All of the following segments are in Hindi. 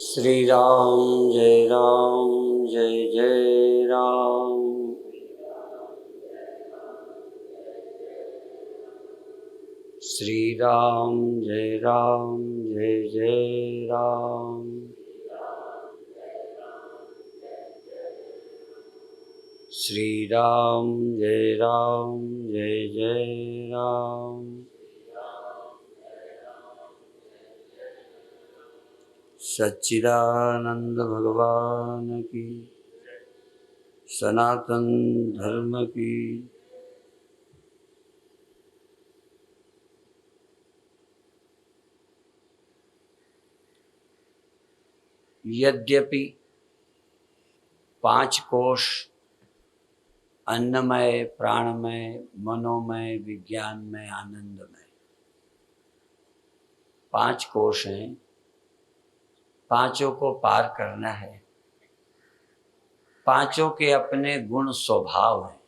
श्री राम जय जय राम। श्री राम जय जय राम। श्री राम जय जय राम। सच्चिदानंद भगवान की, सनातन धर्म की। यद्यपि 5 कोश अन्नमय, प्राणमय, मनोमय, विज्ञानमय, आनंदमय 5 कोश हैं, पांचों को पार करना है। पांचों के अपने गुण स्वभाव हैं।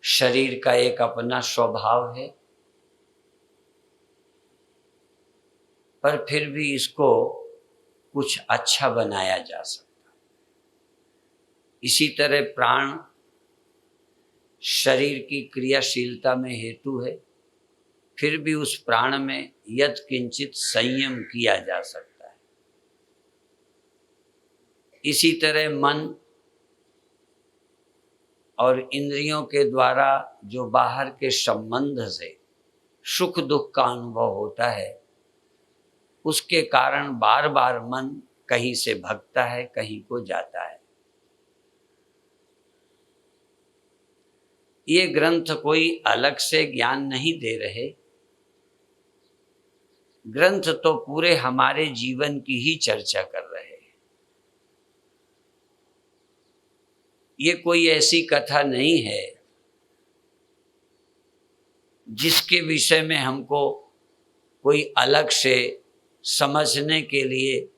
शरीर का एक अपना स्वभाव है, पर फिर भी इसको कुछ अच्छा बनाया जा सकता है। इसी तरह प्राण शरीर की क्रियाशीलता में हेतु है, फिर भी उस प्राण में यत् किंचित संयम किया जा सकता है। इसी तरह मन और इंद्रियों के द्वारा जो बाहर के संबंध से सुख दुख का अनुभव होता है, उसके कारण बार बार मन कहीं से भगता है, कहीं को जाता है। ये ग्रंथ कोई अलग से ज्ञान नहीं दे रहे, ग्रंथ तो पूरे हमारे जीवन की ही चर्चा कर रहे हैं। ये कोई ऐसी कथा नहीं है जिसके विषय में हमको कोई अलग से समझने के लिए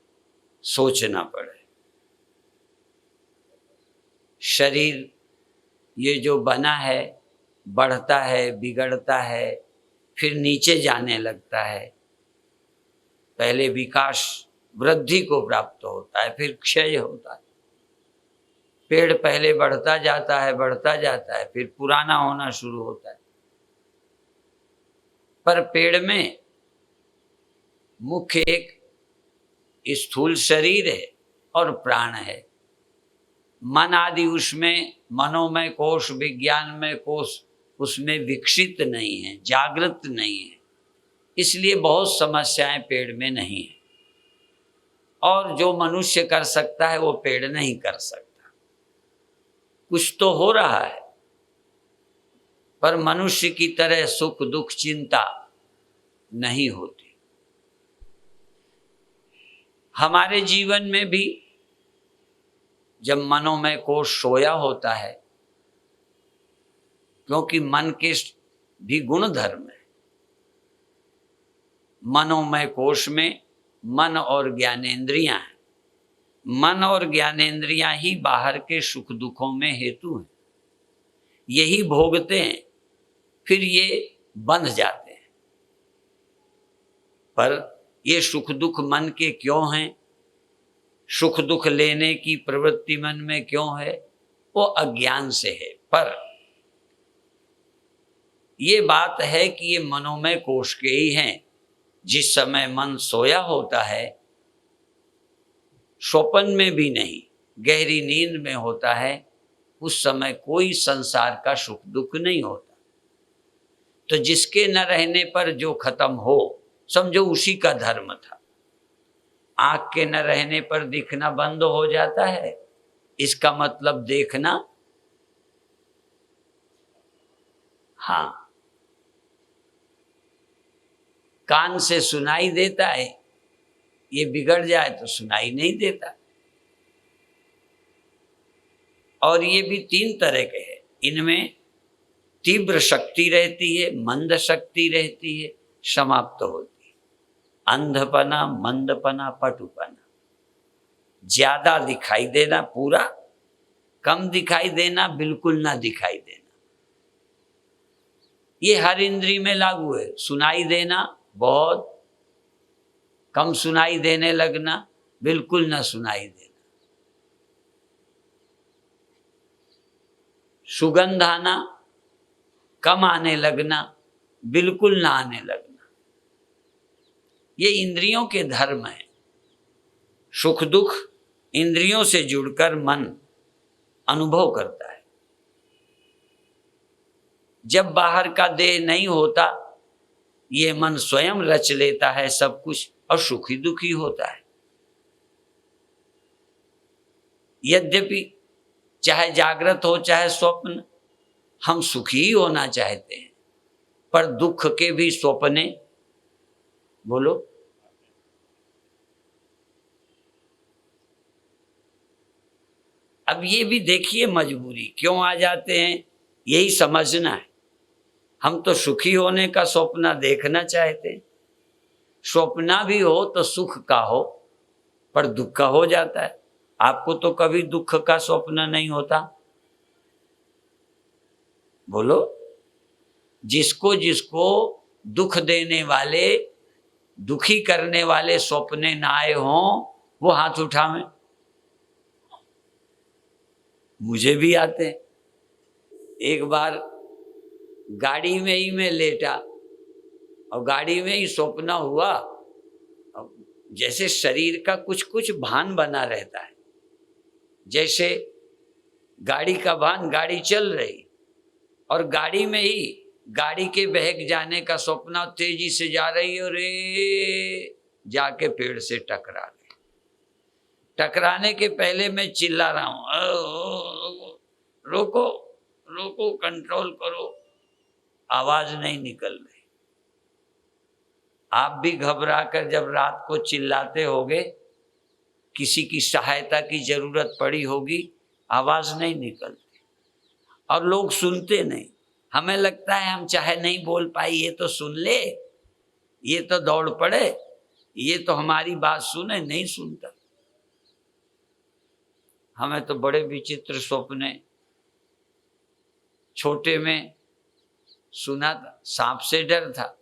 सोचना पड़े। शरीर ये जो बना है, बढ़ता है, बिगड़ता है, फिर नीचे जाने लगता है। पहले विकास वृद्धि को प्राप्त होता है, फिर क्षय होता है। पेड़ पहले बढ़ता जाता है, फिर पुराना होना शुरू होता है। पर पेड़ में मुख्य एक स्थूल शरीर है और प्राण है। मन आदि उसमें मनोमय कोश, विज्ञानमय कोश उसमें विकसित नहीं है, जागृत नहीं है। इसलिए बहुत समस्याएं पेड़ में नहीं है, और जो मनुष्य कर सकता है वो पेड़ नहीं कर सकता। कुछ तो हो रहा है, पर मनुष्य की तरह सुख दुख चिंता नहीं होती। हमारे जीवन में भी जब मनोमय कोश सोया होता है, क्योंकि मन के भी गुण धर्म है। मनोमय कोश में मन और ज्ञानेंद्रियां हैं। मन और ज्ञानेंद्रियां ही बाहर के सुख दुखों में हेतु हैं, यही भोगते हैं, फिर ये बंध जाते हैं। पर ये सुख दुख मन के क्यों हैं, सुख दुख लेने की प्रवृत्ति मन में क्यों है, वो अज्ञान से है। पर ये बात है कि ये मनोमय कोश के ही हैं। जिस समय मन सोया होता है, स्वप्न में भी नहीं, गहरी नींद में होता है, उस समय कोई संसार का सुख दुख नहीं होता। तो जिसके न रहने पर जो खत्म हो, समझो उसी का धर्म था। आंख के न रहने पर दिखना बंद हो जाता है, इसका मतलब देखना, हाँ। कान से सुनाई देता है, ये बिगड़ जाए तो सुनाई नहीं देता। और ये भी 3 तरह के हैं। इनमें तीव्र शक्ति रहती है, मंद शक्ति रहती है, समाप्त होती है। अंधपना, मंदपना, पटुपना। ज्यादा दिखाई देना पूरा, कम दिखाई देना, बिल्कुल ना दिखाई देना। ये हर इंद्री में लागू है। सुनाई देना, बहुत कम सुनाई देने लगना, बिल्कुल ना सुनाई देना। सुगंध आना, कम आने लगना, बिल्कुल ना आने लगना, ये इंद्रियों के धर्म है। सुख दुख इंद्रियों से जुड़कर मन अनुभव करता है। जब बाहर का देह नहीं होता, ये मन स्वयं रच लेता है सब कुछ और सुखी दुखी होता है। यद्यपि चाहे जागृत हो चाहे स्वप्न, हम सुखी ही होना चाहते हैं, पर दुख के भी स्वप्ने, बोलो, अब ये भी देखिए मजबूरी क्यों आ जाते हैं, यही समझना है। हम तो सुखी होने का स्वप्न देखना चाहते हैं। स्वप्न भी हो तो सुख का हो, पर दुख का हो जाता है। आपको तो कभी दुख का स्वप्न नहीं होता, बोलो। जिसको जिसको दुख देने वाले, दुखी करने वाले स्वप्ने ना आए हों, वो हाथ उठावें। मुझे भी आते हैं। एक बार गाड़ी में ही मैं लेटा और गाड़ी में ही स्वप्न हुआ, जैसे शरीर का कुछ कुछ भान बना रहता है, जैसे गाड़ी का भान, गाड़ी चल रही और गाड़ी में ही गाड़ी के बहक जाने का स्वप्न, तेजी से जा रही है और जाके पेड़ से टकरा गई। टकराने के पहले मैं चिल्ला रहा हूं, रोको रोको, कंट्रोल करो, आवाज नहीं निकल रही। आप भी घबरा कर जब रात को चिल्लाते होगे, किसी की सहायता की जरूरत पड़ी होगी, आवाज नहीं निकलती और लोग सुनते नहीं। हमें लगता है हम चाहे नहीं बोल पाए, ये तो सुन ले, ये तो दौड़ पड़े, ये तो हमारी बात सुने, नहीं सुनता। हमें तो बड़े विचित्र स्वप्ने छोटे में सुना था। सांप से डर था,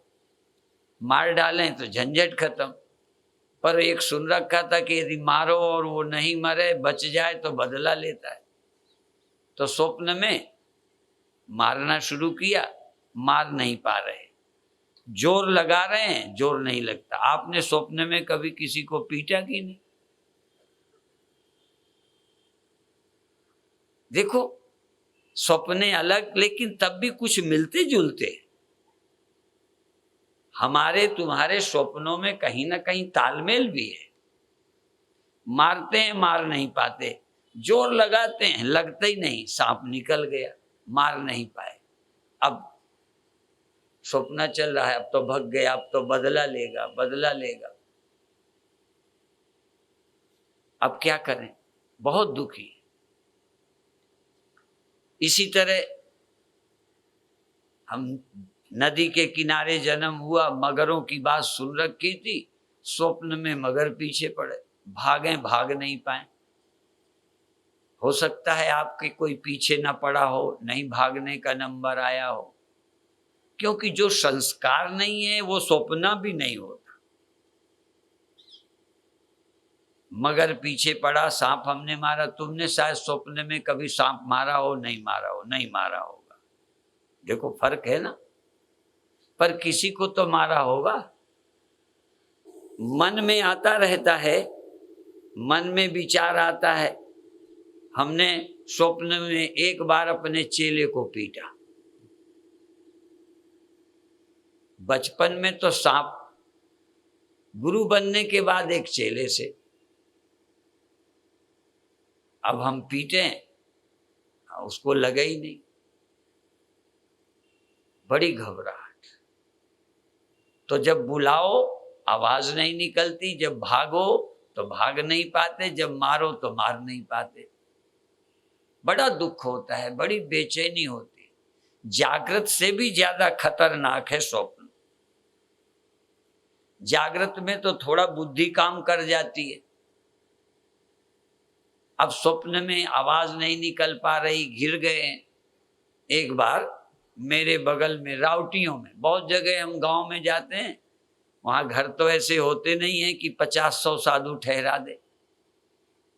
मार डालें तो झंझट खत्म, पर एक सुन रखा था कि यदि मारो और वो नहीं मरे, बच जाए तो बदला लेता है। तो स्वप्न में मारना शुरू किया, मार नहीं पा रहे, जोर लगा रहे हैं, जोर नहीं लगता। आपने स्वप्न में कभी किसी को पीटा कि नहीं? देखो, स्वप्ने अलग, लेकिन तब भी कुछ मिलते जुलते। हमारे तुम्हारे स्वप्नों में कहीं ना कहीं तालमेल भी है। मारते हैं, मार नहीं पाते, जोर लगाते हैं, लगता ही नहीं, सांप निकल गया, मार नहीं पाए। अब स्वप्न चल रहा है, अब तो भग गया, अब तो बदला लेगा, बदला लेगा। अब क्या करें, बहुत दुखी। इसी तरह हम नदी के किनारे जन्म हुआ, मगरों की बात सुन रखी थी, स्वप्न में मगर पीछे पड़े, भागे, भाग नहीं पाए। हो सकता है आपके कोई पीछे ना पड़ा हो, नहीं भागने का नंबर आया हो, क्योंकि जो संस्कार नहीं है वो स्वप्न भी नहीं होता। मगर पीछे पड़ा, सांप हमने मारा, तुमने शायद स्वप्न में कभी सांप मारा हो, नहीं मारा हो, नहीं मारा होगा। देखो फर्क है ना। पर किसी को तो मारा होगा। मन में आता रहता है, मन में विचार आता है। हमने स्वप्न में एक बार अपने चेले को पीटा। बचपन में तो सांप, गुरु बनने के बाद एक चेले से। अब हम पीटे, उसको लगा ही नहीं, बड़ी घबराहट। तो जब बुलाओ आवाज नहीं निकलती, जब भागो तो भाग नहीं पाते, जब मारो तो मार नहीं पाते। बड़ा दुख होता है, बड़ी बेचैनी होती है। जागृत से भी ज्यादा खतरनाक है स्वप्न। जागृत में तो थोड़ा बुद्धि काम कर जाती है, अब स्वप्न में आवाज नहीं निकल पा रही, गिर गए। एक बार मेरे बगल में रावटियों में, बहुत जगह हम गांव में जाते हैं, वहां घर तो ऐसे होते नहीं है कि 50-100 साधु ठहरा दे,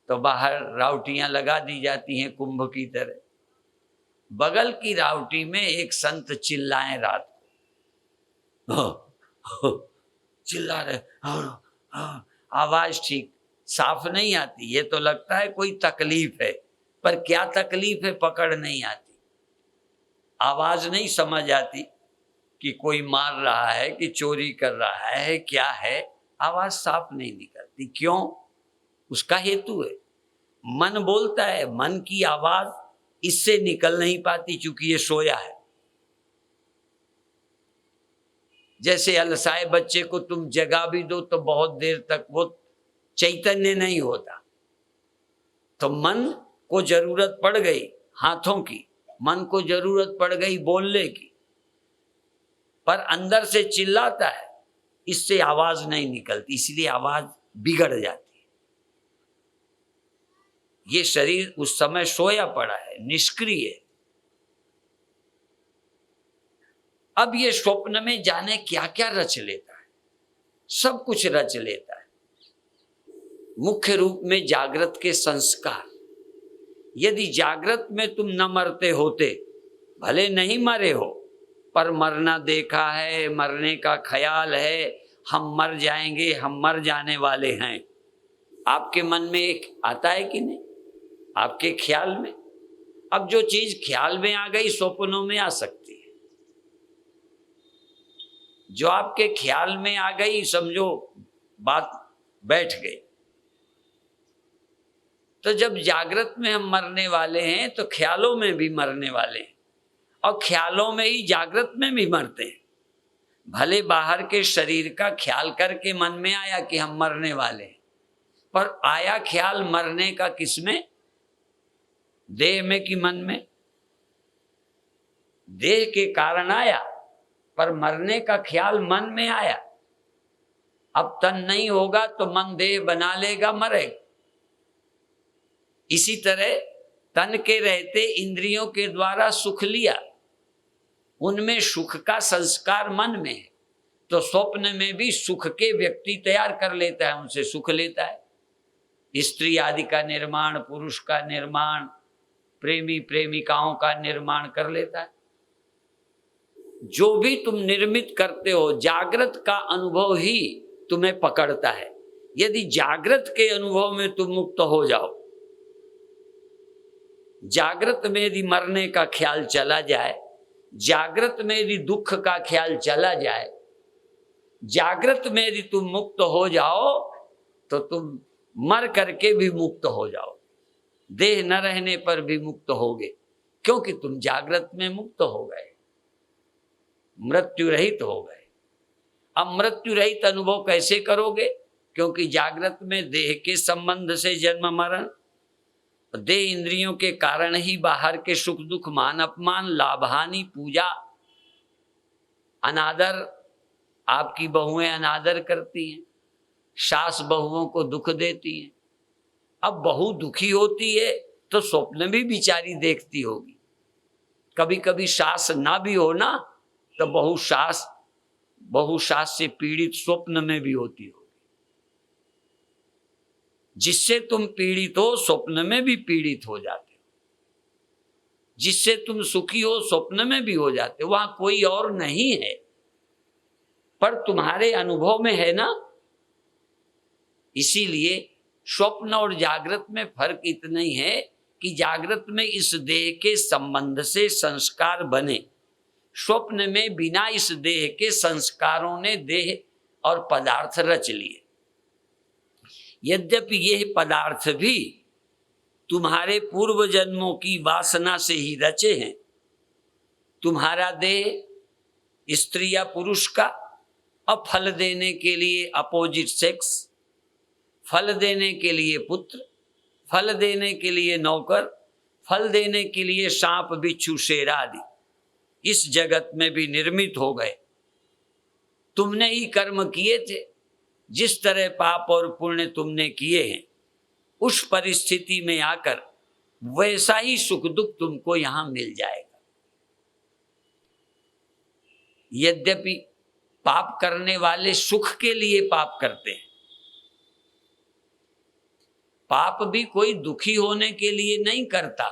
तो बाहर रावटियां लगा दी जाती हैं कुंभ की तरह। बगल की रावटी में एक संत चिल्लाए रात को, चिल्ला रहे, आवाज ठीक साफ नहीं आती, ये तो लगता है कोई तकलीफ है, पर क्या तकलीफ है पकड़ नहीं आती, आवाज नहीं समझ आती कि कोई मार रहा है कि चोरी कर रहा है, क्या है, आवाज साफ नहीं निकलती। क्यों? उसका हेतु है, मन बोलता है, मन की आवाज इससे निकल नहीं पाती क्योंकि ये सोया है। जैसे अलसाए बच्चे को तुम जगा भी दो तो बहुत देर तक वो चैतन्य नहीं होता, तो मन को जरूरत पड़ गई हाथों की, मन को जरूरत पड़ गई बोलने की, पर अंदर से चिल्लाता है, इससे आवाज नहीं निकलती, इसलिए आवाज बिगड़ जाती है। ये शरीर उस समय सोया पड़ा है, निष्क्रिय है। अब ये स्वप्न में जाने क्या क्या रच लेता है, सब कुछ रच लेता है। मुख्य रूप में जागृत के संस्कार। यदि जागृत में तुम न मरते होते, भले नहीं मरे हो, पर मरना देखा है, मरने का ख्याल है, हम मर जाएंगे, हम मर जाने वाले हैं, आपके मन में एक आता है कि नहीं, आपके ख्याल में। अब जो चीज ख्याल में आ गई स्वप्नों में आ सकती है, जो आपके ख्याल में आ गई समझो बात बैठ गई। तो जब जागृत में हम मरने वाले हैं तो ख्यालों में भी मरने वाले हैं, और ख्यालों में ही जागृत में भी मरते हैं। भले बाहर के शरीर का ख्याल करके मन में आया कि हम मरने वाले हैं, पर आया ख्याल मरने का किसमें? देह में कि मन में? देह के कारण आया, पर मरने का ख्याल मन में आया। अब तन नहीं होगा तो मन देह बना लेगा, मरेगा। इसी तरह तन के रहते इंद्रियों के द्वारा सुख लिया, उनमें सुख का संस्कार मन में है, तो स्वप्न में भी सुख के व्यक्ति तैयार कर लेता है, उनसे सुख लेता है। स्त्री आदि का निर्माण, पुरुष का निर्माण, प्रेमी प्रेमिकाओं का निर्माण कर लेता है। जो भी तुम निर्मित करते हो, जागृत का अनुभव ही तुम्हें पकड़ता है। यदि जागृत के अनुभव में तुम मुक्त हो जाओ, जागृत में यदि मरने का ख्याल चला जाए, जागृत में यदि दुख का ख्याल चला जाए, जागृत में यदि तुम मुक्त हो जाओ तो तुम मर करके भी मुक्त हो जाओ, देह न रहने पर भी मुक्त होगे, क्योंकि तुम जागृत में मुक्त हो गए, मृत्यु रहित हो गए। अब मृत्यु रहित अनुभव कैसे करोगे? क्योंकि जागृत में देह के संबंध से जन्म मरण, देह इंद्रियों के कारण ही बाहर के सुख दुख, मान अपमान, लाभ हानि, पूजा, अनादर, आपकी बहुएं अनादर करती हैं, सास बहुओं को दुख देती हैं। अब बहू दुखी होती है तो स्वप्न भी बिचारी देखती होगी। कभी कभी सास ना भी हो ना, तो बहु सास से पीड़ित स्वप्न में भी होती होगी। जिससे तुम पीड़ित हो स्वप्न में भी पीड़ित हो जाते हो, जिससे तुम सुखी हो स्वप्न में भी हो जाते हो। वहां कोई और नहीं है, पर तुम्हारे अनुभव में है ना। इसीलिए स्वप्न और जागृत में फर्क इतना ही है कि जागृत में इस देह के संबंध से संस्कार बने, स्वप्न में बिना इस देह के संस्कारों ने देह और पदार्थ रच लिए। यद्यपि यह पदार्थ भी तुम्हारे पूर्व जन्मों की वासना से ही रचे हैं। तुम्हारा देह स्त्री या पुरुष का, अब फल देने के लिए अपोजिट सेक्स, फल देने के लिए पुत्र, फल देने के लिए नौकर, फल देने के लिए सांप बिच्छू शेर आदि इस जगत में भी निर्मित हो गए। तुमने ही कर्म किए थे, जिस तरह पाप और पुण्य तुमने किए हैं, उस परिस्थिति में आकर वैसा ही सुख दुख तुमको यहां मिल जाएगा। यद्यपि पाप करने वाले सुख के लिए पाप करते हैं, पाप भी कोई दुखी होने के लिए नहीं करता,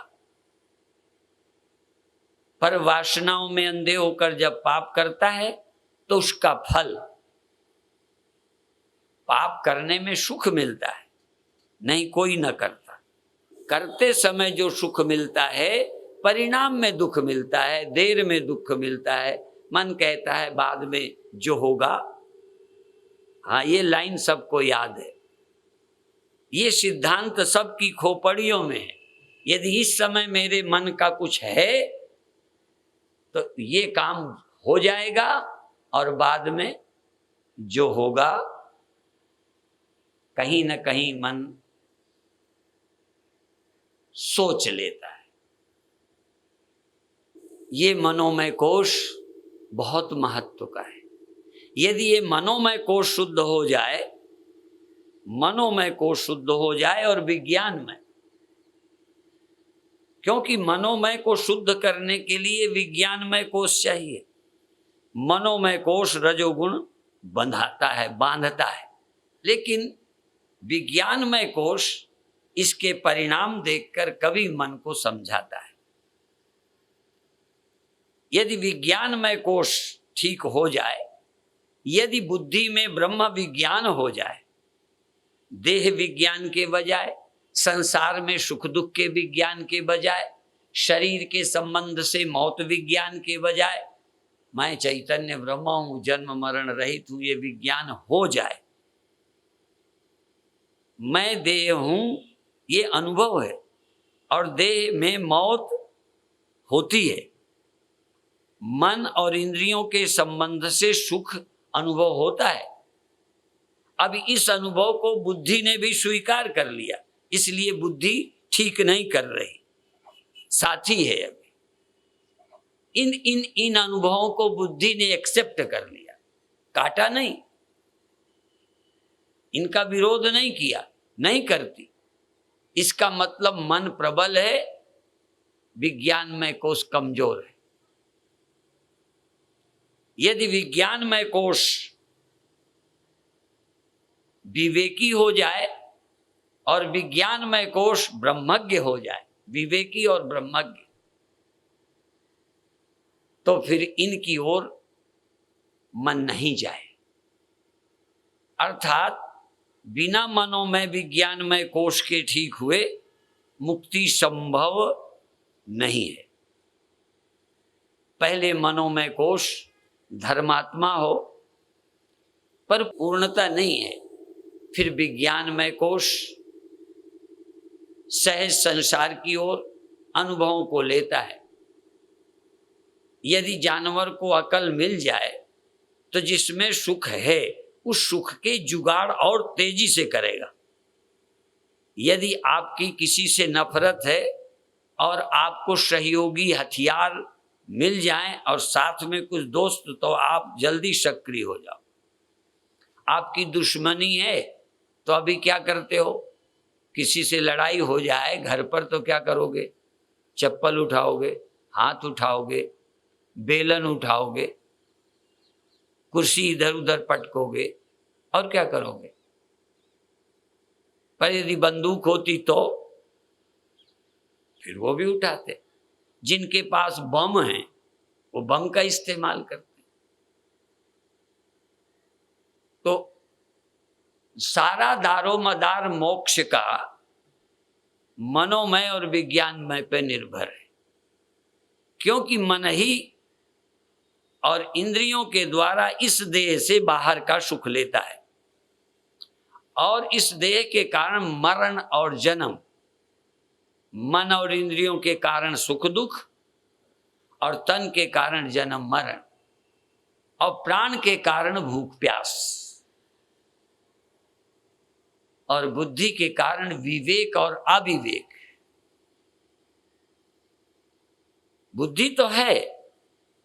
पर वासनाओं में अंधे होकर जब पाप करता है तो उसका फल, पाप करने में सुख मिलता है, नहीं कोई न करता। करते समय जो सुख मिलता है, परिणाम में दुख मिलता है, देर में दुख मिलता है। मन कहता है बाद में जो होगा। हाँ, ये लाइन सबको याद है, ये सिद्धांत सबकी खोपड़ियों में है। यदि इस समय मेरे मन का कुछ है तो ये काम हो जाएगा, और बाद में जो होगा, कहीं न कहीं मन सोच लेता है। ये मनोमय कोश बहुत महत्व का है। यदि ये मनोमय कोश शुद्ध हो जाए, मनोमय कोश शुद्ध हो जाए और विज्ञान में, क्योंकि मनोमय को शुद्ध करने के लिए विज्ञानमय कोश चाहिए। मनोमय कोश रजोगुण बांधता है, लेकिन विज्ञानमय कोश इसके परिणाम देखकर कभी मन को समझाता है। यदि विज्ञानमय कोश ठीक हो जाए, यदि बुद्धि में ब्रह्म विज्ञान हो जाए, देह विज्ञान के बजाय, संसार में सुख दुख के विज्ञान के बजाय, शरीर के संबंध से मौत विज्ञान के बजाय, मैं चैतन्य ब्रह्म हूं, जन्म मरण रहित हूं, ये विज्ञान हो जाए, मैं देह हूं, ये अनुभव है, और देह में मौत होती है, मन और इंद्रियों के संबंध से सुख अनुभव होता है। अब इस अनुभव को बुद्धि ने भी स्वीकार कर लिया, इसलिए बुद्धि ठीक नहीं कर रही, साथी है। अभी इन अनुभवों को बुद्धि ने एक्सेप्ट कर लिया, काटा नहीं, इनका विरोध नहीं किया, नहीं करती। इसका मतलब मन प्रबल है, विज्ञानमय कोश कमजोर है। यदि विज्ञानमय कोश विवेकी हो जाए और विज्ञानमय कोश ब्रह्मज्ञ हो जाए, विवेकी और ब्रह्मज्ञ, तो फिर इनकी ओर मन नहीं जाए। अर्थात बिना मनोमय विज्ञानमय कोश के ठीक हुए मुक्ति संभव नहीं है। पहले मनोमय कोश धर्मात्मा हो, पर पूर्णता नहीं है, फिर विज्ञानमय कोश सहज संसार की ओर अनुभवों को लेता है। यदि जानवर को अकल मिल जाए तो जिसमें सुख है उस सुख के जुगाड़ और तेजी से करेगा। यदि आपकी किसी से नफरत है और आपको सहयोगी हथियार मिल जाएं और साथ में कुछ दोस्त, तो आप जल्दी सक्रिय हो जाओ। आपकी दुश्मनी है तो अभी क्या करते हो, किसी से लड़ाई हो जाए घर पर तो क्या करोगे, चप्पल उठाओगे, हाथ उठाओगे, बेलन उठाओगे, कुर्सी इधर उधर पटकोगे और क्या करोगे। पर यदि बंदूक होती तो फिर वो भी उठाते। जिनके पास बम है वो बम का इस्तेमाल करते। तो सारा दारो मदार मोक्ष का मनोमय और विज्ञानमय पे निर्भर है, क्योंकि मन ही और इंद्रियों के द्वारा इस देह से बाहर का सुख लेता है, और इस देह के कारण मरण और जन्म, मन और इंद्रियों के कारण सुख दुख, और तन के कारण जन्म मरण, और प्राण के कारण भूख प्यास, और बुद्धि के कारण विवेक और अविवेक। बुद्धि तो है,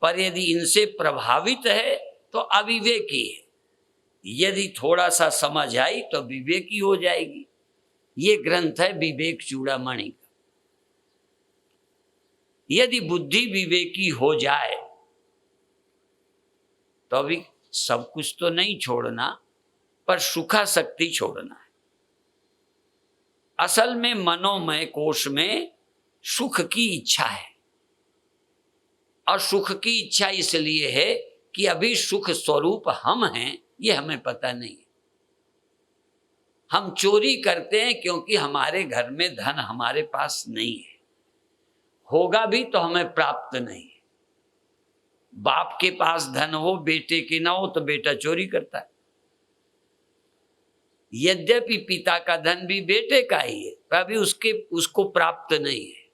पर यदि इनसे प्रभावित है तो अविवेकी है। यदि थोड़ा सा समझ आई तो विवेकी हो जाएगी। ये ग्रंथ है विवेक चूड़ामणि का। यदि बुद्धि विवेकी हो जाए तो अभी सब कुछ तो नहीं छोड़ना, पर सुखासक्ति छोड़ना है। असल में मनोमय कोश में सुख की इच्छा है, और सुख की इच्छा इसलिए है कि अभी सुख स्वरूप हम हैं, ये हमें पता नहीं है। हम चोरी करते हैं क्योंकि हमारे घर में धन हमारे पास नहीं है, होगा भी तो हमें प्राप्त नहीं है। बाप के पास धन हो, बेटे के ना हो, तो बेटा चोरी करता है। यद्यपि पिता का धन भी बेटे का ही है, पर अभी उसको प्राप्त नहीं है।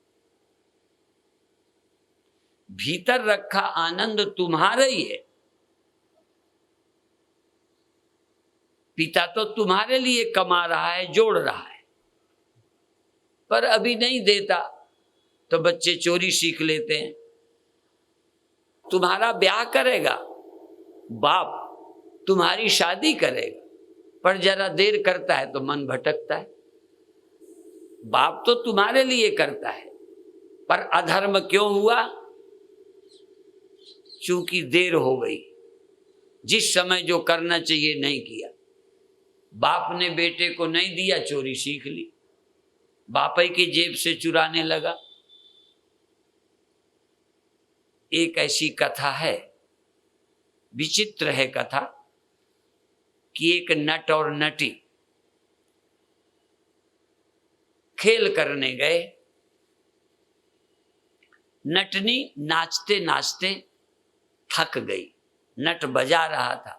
भीतर रखा आनंद तुम्हारा ही है। पिता तो तुम्हारे लिए कमा रहा है, जोड़ रहा है, पर अभी नहीं देता, तो बच्चे चोरी सीख लेते हैं। तुम्हारा ब्याह करेगा बाप, तुम्हारी शादी करेगा, पर जरा देर करता है तो मन भटकता है। बाप तो तुम्हारे लिए करता है, पर अधर्म क्यों हुआ? चूंकि देर हो गई, जिस समय जो करना चाहिए नहीं किया। बाप ने बेटे को नहीं दिया, चोरी सीख ली, बाप ही की जेब से चुराने लगा। एक ऐसी कथा है, विचित्र है कथा, कि एक नट और नटी खेल करने गए। नटनी नाचते नाचते थक गई, नट बजा रहा था,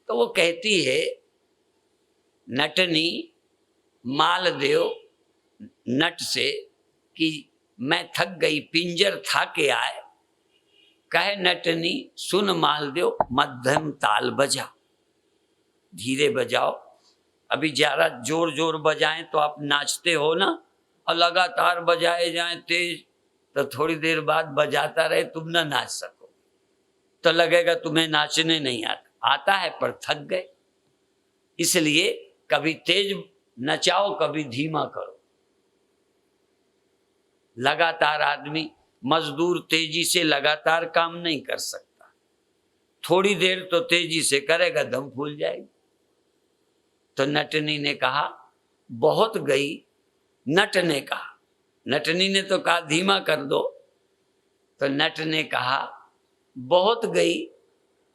तो वो कहती है, नटनी माल देओ नट से कि मैं थक गई, पिंजर था के आए। कहे नटनी सुन माल दो, मध्यम ताल बजा, धीरे बजाओ। अभी ज्यादा जोर जोर बजाएं तो आप नाचते हो ना, और लगातार बजाए जाएं तेज, तो थोड़ी देर बाद बजाता रहे तुम ना नाच सको, तो लगेगा तुम्हें नाचने नहीं आता है, पर थक गए। इसलिए कभी तेज नचाओ, कभी धीमा करो। लगातार आदमी, मजदूर तेजी से लगातार काम नहीं कर सकता, थोड़ी देर तो तेजी से करेगा, दम फूल जाएगी। तो नटनी ने कहा बहुत गई। नट ने कहा, नटनी ने तो कहा धीमा कर दो, तो नट ने कहा बहुत गई,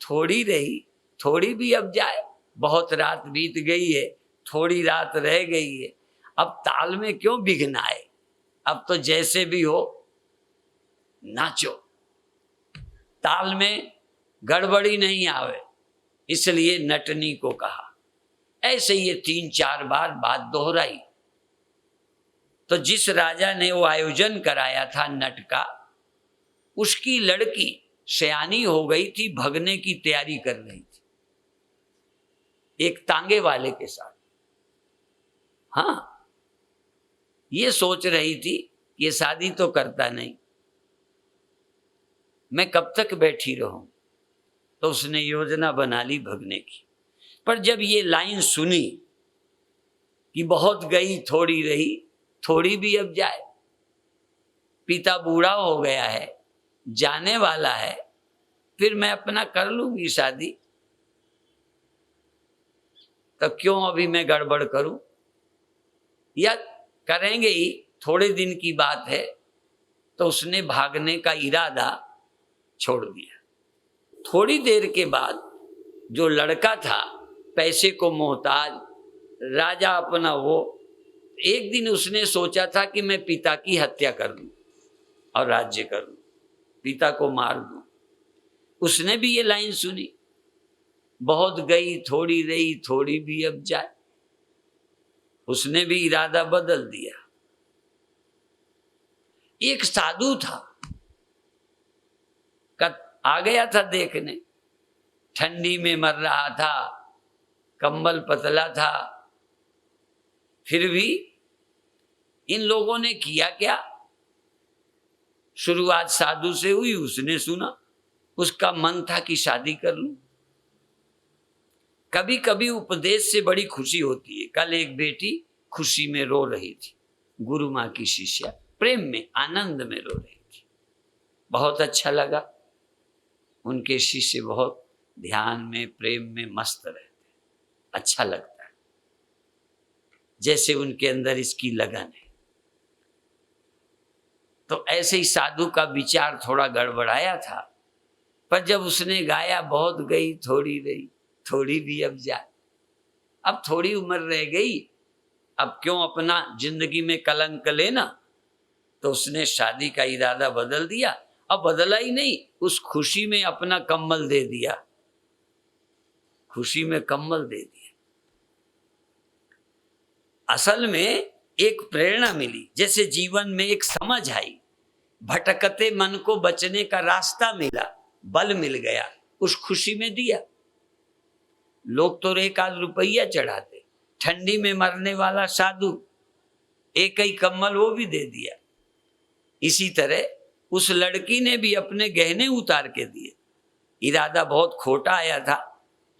थोड़ी रही, थोड़ी भी अब जाए, बहुत रात बीत गई है, थोड़ी रात रह गई है, अब ताल में क्यों विघ्न आए, अब तो जैसे भी हो नाचो, ताल में गड़बड़ी नहीं आवे। इसलिए नटनी को कहा। ऐसे ये 3-4 बार बात दोहराई। तो जिस राजा ने वो आयोजन कराया था नट का, उसकी लड़की सयानी हो गई थी, भगने की तैयारी कर रही थी एक तांगे वाले के साथ। हाँ, ये सोच रही थी ये शादी तो करता नहीं, मैं कब तक बैठी रहूं। तो उसने योजना बना ली भगने की। पर जब ये लाइन सुनी कि बहुत गई थोड़ी रही, थोड़ी भी अब जाए, पिता बूढ़ा हो गया है, जाने वाला है, फिर मैं अपना कर लूंगी शादी, तो क्यों अभी मैं गड़बड़ करूं, या करेंगे ही, थोड़े दिन की बात है। तो उसने भागने का इरादा छोड़ दिया। थोड़ी देर के बाद जो लड़का था, पैसे को मोहताज, राजा अपना वो, एक दिन उसने सोचा था कि मैं पिता की हत्या कर लूं और राज्य कर लूं, पिता को मार दूं। उसने भी ये लाइन सुनी, बहुत गई थोड़ी रही, थोड़ी भी अब जाए। उसने भी इरादा बदल दिया। एक साधु था, आ गया था देखने, ठंडी में मर रहा था, कंबल पतला था, फिर भी इन लोगों ने किया क्या, शुरुआत साधु से हुई। उसने सुना, उसका मन था कि शादी कर लूं। कभी कभी उपदेश से बड़ी खुशी होती है। कल एक बेटी खुशी में रो रही थी, गुरु माँ की शिष्या, प्रेम में आनंद में रो रही थी। बहुत अच्छा लगा, उनके शिष्य बहुत ध्यान में, प्रेम में मस्त रहते, अच्छा लगता है, जैसे उनके अंदर इसकी लगन है। तो ऐसे ही साधु का विचार थोड़ा गड़बड़ाया था, पर जब उसने गाया, बहुत गई थोड़ी रही, थोड़ी भी अब जाए, अब थोड़ी उम्र रह गई, अब क्यों अपना जिंदगी में कलंक लेना। तो उसने शादी का इरादा बदल दिया। अब बदला ही नहीं, उस खुशी में अपना कम्बल दे दिया, खुशी में कम्बल दे दिया। असल में एक प्रेरणा मिली, जैसे जीवन में एक समझ आई, भटकते मन को बचने का रास्ता मिला, बल मिल गया, उस खुशी में दिया। लोग तो 1 रुपया चढ़ाते, ठंडी में मरने वाला साधु एक ही कम्बल वो भी दे दिया। इसी तरह उस लड़की ने भी अपने गहने उतार के दिए। इरादा बहुत खोटा आया था,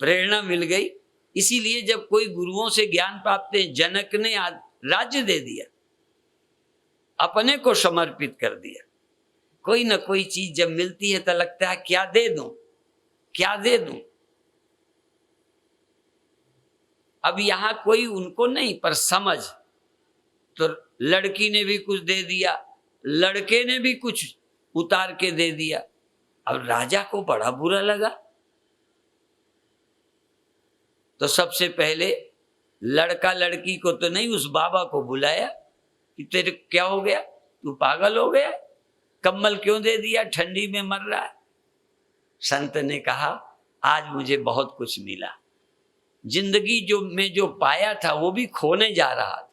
प्रेरणा मिल गई। इसीलिए जब कोई गुरुओं से ज्ञान प्राप्त, जनक ने राज्य दे दिया, अपने को समर्पित कर दिया। कोई ना कोई चीज जब मिलती है तो लगता है क्या दे दूं, क्या दे दूं। अब यहां कोई उनको नहीं, पर समझ, तो लड़की ने भी कुछ दे दिया, लड़के ने भी कुछ उतार के दे दिया। अब राजा को बड़ा बुरा लगा। तो सबसे पहले लड़का लड़की को तो नहीं, उस बाबा को बुलाया कि तेरे क्या हो गया, तू पागल हो गया, कम्बल क्यों दे दिया, ठंडी में मर रहा है। संत ने कहा, आज मुझे बहुत कुछ मिला, जिंदगी जो पाया था वो भी खोने जा रहा था,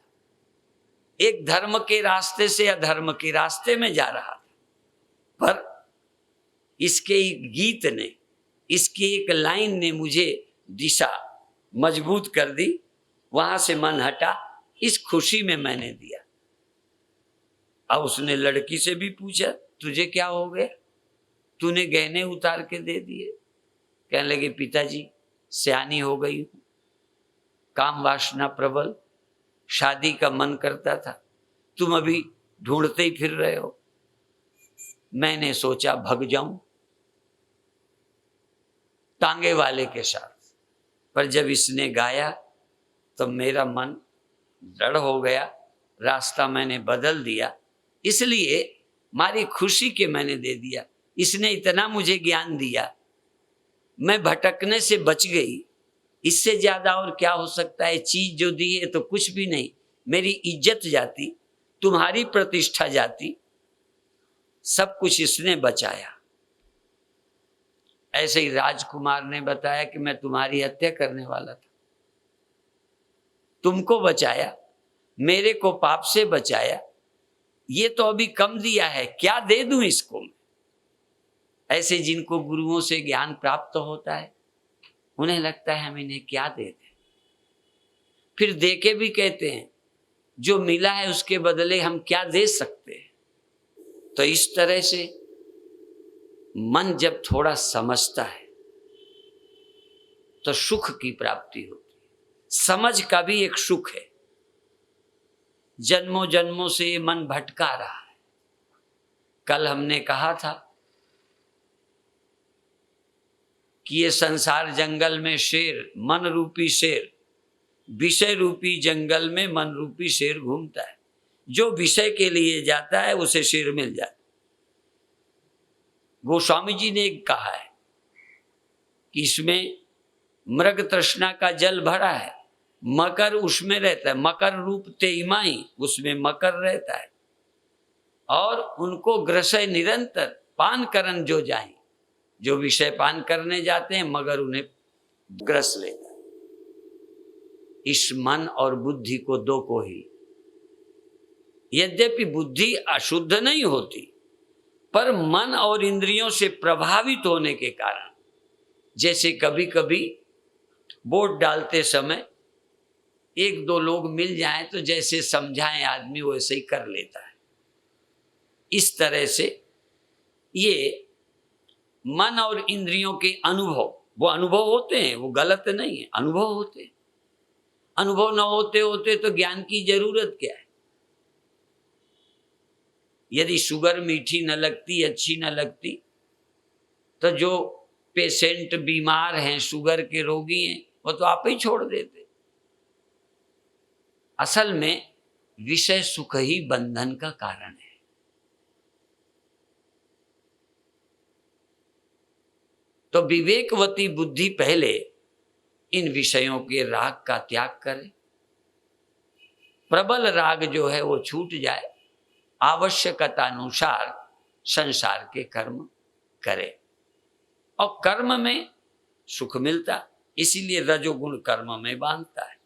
एक धर्म के रास्ते से अधर्म के रास्ते में जा रहा था, पर इसके एक गीत ने, इसकी एक लाइन ने मुझे दिशा मजबूत कर दी, वहां से मन हटा, इस खुशी में मैंने दिया। अब उसने लड़की से भी पूछा, तुझे क्या हो गया, तूने गहने उतार के दे दिए। कहने लगे, पिताजी सयानी हो गई हूं, काम वासना प्रबल, शादी का मन करता था, तुम अभी ढूंढते ही फिर रहे हो, मैंने सोचा भग जाऊं तांगे वाले के साथ। पर जब इसने गाया तो मेरा मन दृढ़ हो गया, रास्ता मैंने बदल दिया, इसलिए मारी खुशी के मैंने दे दिया। इसने इतना मुझे ज्ञान दिया, मैं भटकने से बच गई, इससे ज्यादा और क्या हो सकता है। चीज जो दी है तो कुछ भी नहीं, मेरी इज्जत जाती, तुम्हारी प्रतिष्ठा जाती, सब कुछ इसने बचाया। ऐसे ही राजकुमार ने बताया कि मैं तुम्हारी हत्या करने वाला था, तुमको बचाया, मेरे को पाप से बचाया, ये तो अभी कम दिया है, क्या दे दूं इसको मैं। ऐसे जिनको गुरुओं से ज्ञान प्राप्त होता है, उन्हें लगता है हम इन्हें क्या दे दें, फिर दे के भी कहते हैं जो मिला है उसके बदले हम क्या दे सकते हैं। तो इस तरह से मन जब थोड़ा समझता है तो सुख की प्राप्ति होती है। समझ का भी एक सुख है। जन्मों जन्मों से ये मन भटका रहा है। कल हमने कहा था कि ये संसार जंगल में शेर, मन रूपी शेर, विषय रूपी जंगल में मन रूपी शेर घूमता है। जो विषय के लिए जाता है उसे शेर मिल जाता है। गोस्वामी जी ने एक कहा है कि इसमें मृग तृष्णा का जल भरा है, मकर उसमें रहता है, मकर रूप तेईमाई, उसमें मकर रहता है, और उनको ग्रसय निरंतर पान करन जो जाए, जो विषय पान करने जाते हैं मगर उन्हें ग्रस लेता है। इस मन और बुद्धि को दो को ही, यद्यपि बुद्धि अशुद्ध नहीं होती, पर मन और इंद्रियों से प्रभावित होने के कारण, जैसे कभी कभी वोट डालते समय 1-2 लोग मिल जाएं तो जैसे समझाएं आदमी वैसे ही कर लेता है। इस तरह से ये मन और इंद्रियों के अनुभव, वो अनुभव होते हैं, वो गलत नहीं है, अनुभव होते हैं। अनुभव न होते होते तो ज्ञान की जरूरत क्या है। यदि शुगर मीठी न लगती, अच्छी न लगती, तो जो पेशेंट बीमार हैं, शुगर के रोगी हैं, वो तो आप ही छोड़ देते। असल में विषय सुख ही बंधन का कारण है। तो विवेकवती बुद्धि पहले इन विषयों के राग का त्याग करे, प्रबल राग जो है वो छूट जाए, आवश्यकता अनुसार संसार के कर्म करे और कर्म में सुख मिलता, इसीलिए रजोगुण कर्म में बांधता है।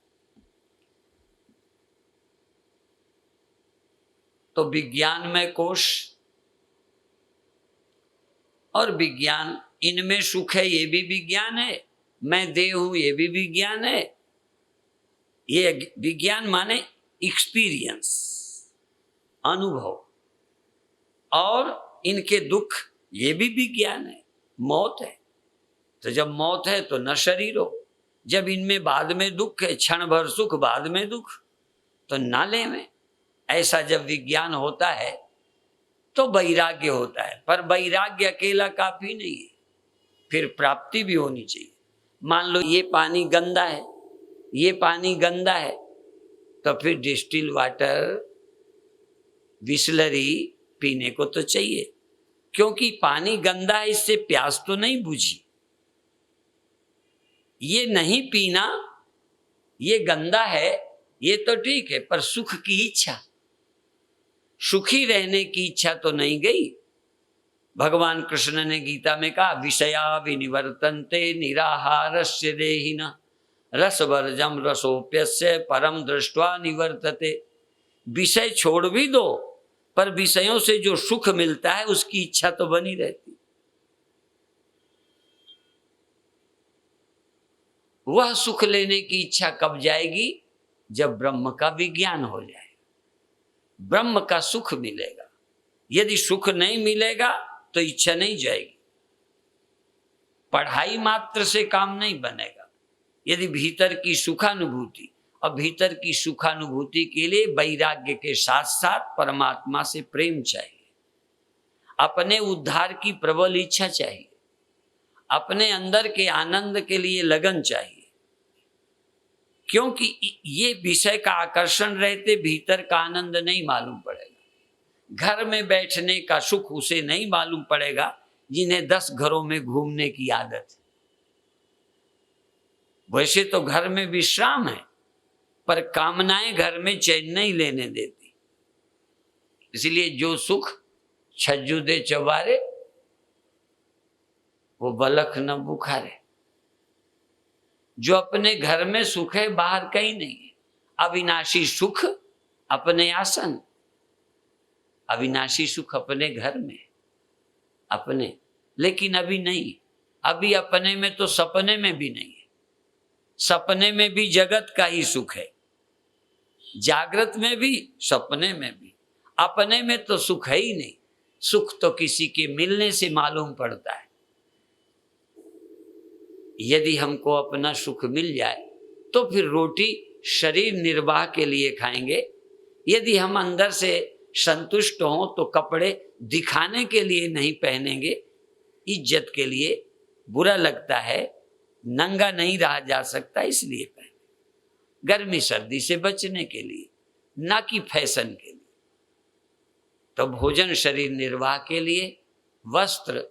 तो विज्ञान में कोश और विज्ञान, इनमें सुख है ये भी विज्ञान है, मैं देह हूं ये भी विज्ञान है। ये विज्ञान माने एक्सपीरियंस, अनुभव, और इनके दुख ये भी विज्ञान है। मौत है तो जब मौत है तो न शरीर हो, जब इनमें बाद में दुख है, क्षण भर सुख बाद में दुख, तो नाले में। ऐसा जब विज्ञान होता है तो वैराग्य होता है, पर वैराग्य अकेला काफी नहीं है, फिर प्राप्ति भी होनी चाहिए। मान लो ये पानी गंदा है, ये पानी गंदा है, तो फिर डिस्टिल वाटर, बिसलरी पीने को तो चाहिए, क्योंकि पानी गंदा है, इससे प्यास तो नहीं बुझी। ये नहीं पीना, ये गंदा है, ये तो ठीक है, पर सुख की इच्छा, सुखी रहने की इच्छा तो नहीं गई। भगवान कृष्ण ने गीता में कहा, विषया विनिवर्तन्ते निराहारस्य देहिनः रसवर्जम रसोप्यस्य परम दृष्ट्वा निवर्तते। विषय छोड़ भी दो, पर विषयों से जो सुख मिलता है उसकी इच्छा तो बनी रहती। वह सुख लेने की इच्छा कब जाएगी? जब ब्रह्म का विज्ञान हो जाए, ब्रह्म का सुख मिलेगा। यदि सुख नहीं मिलेगा तो इच्छा नहीं जाएगी। पढ़ाई मात्र से काम नहीं बनेगा। यदि भीतर की सुखानुभूति, और भीतर की सुखानुभूति के लिए वैराग्य के साथ साथ परमात्मा से प्रेम चाहिए, अपने उद्धार की प्रबल इच्छा चाहिए, अपने अंदर के आनंद के लिए लगन चाहिए। क्योंकि ये विषय का आकर्षण रहते भीतर का आनंद नहीं मालूम पड़ेगा। घर में बैठने का सुख उसे नहीं मालूम पड़ेगा जिन्हें 10 घरों में घूमने की आदत है। वैसे तो घर में विश्राम है, पर कामनाएं घर में चैन नहीं लेने देती। इसलिए जो सुख छज्जू दे चवारे, वो बलख न बुखारे। जो अपने घर में सुख है बाहर कहीं नहीं है। अविनाशी सुख अपने आसन, अविनाशी सुख अपने घर में, अपने, लेकिन अभी नहीं। अभी अपने में तो सपने में भी नहीं है। सपने में भी जगत का ही सुख है, जागृत में भी सपने में भी। अपने में तो सुख है ही नहीं। सुख तो किसी के मिलने से मालूम पड़ता है। यदि हमको अपना सुख मिल जाए तो फिर रोटी शरीर निर्वाह के लिए खाएंगे। यदि हम अंदर से संतुष्ट हों तो कपड़े दिखाने के लिए नहीं पहनेंगे, इज्जत के लिए। बुरा लगता है, नंगा नहीं रहा जा सकता, इसलिए पहने। गर्मी सर्दी से बचने के लिए, ना कि फैशन के लिए। तो भोजन शरीर निर्वाह के लिए, वस्त्र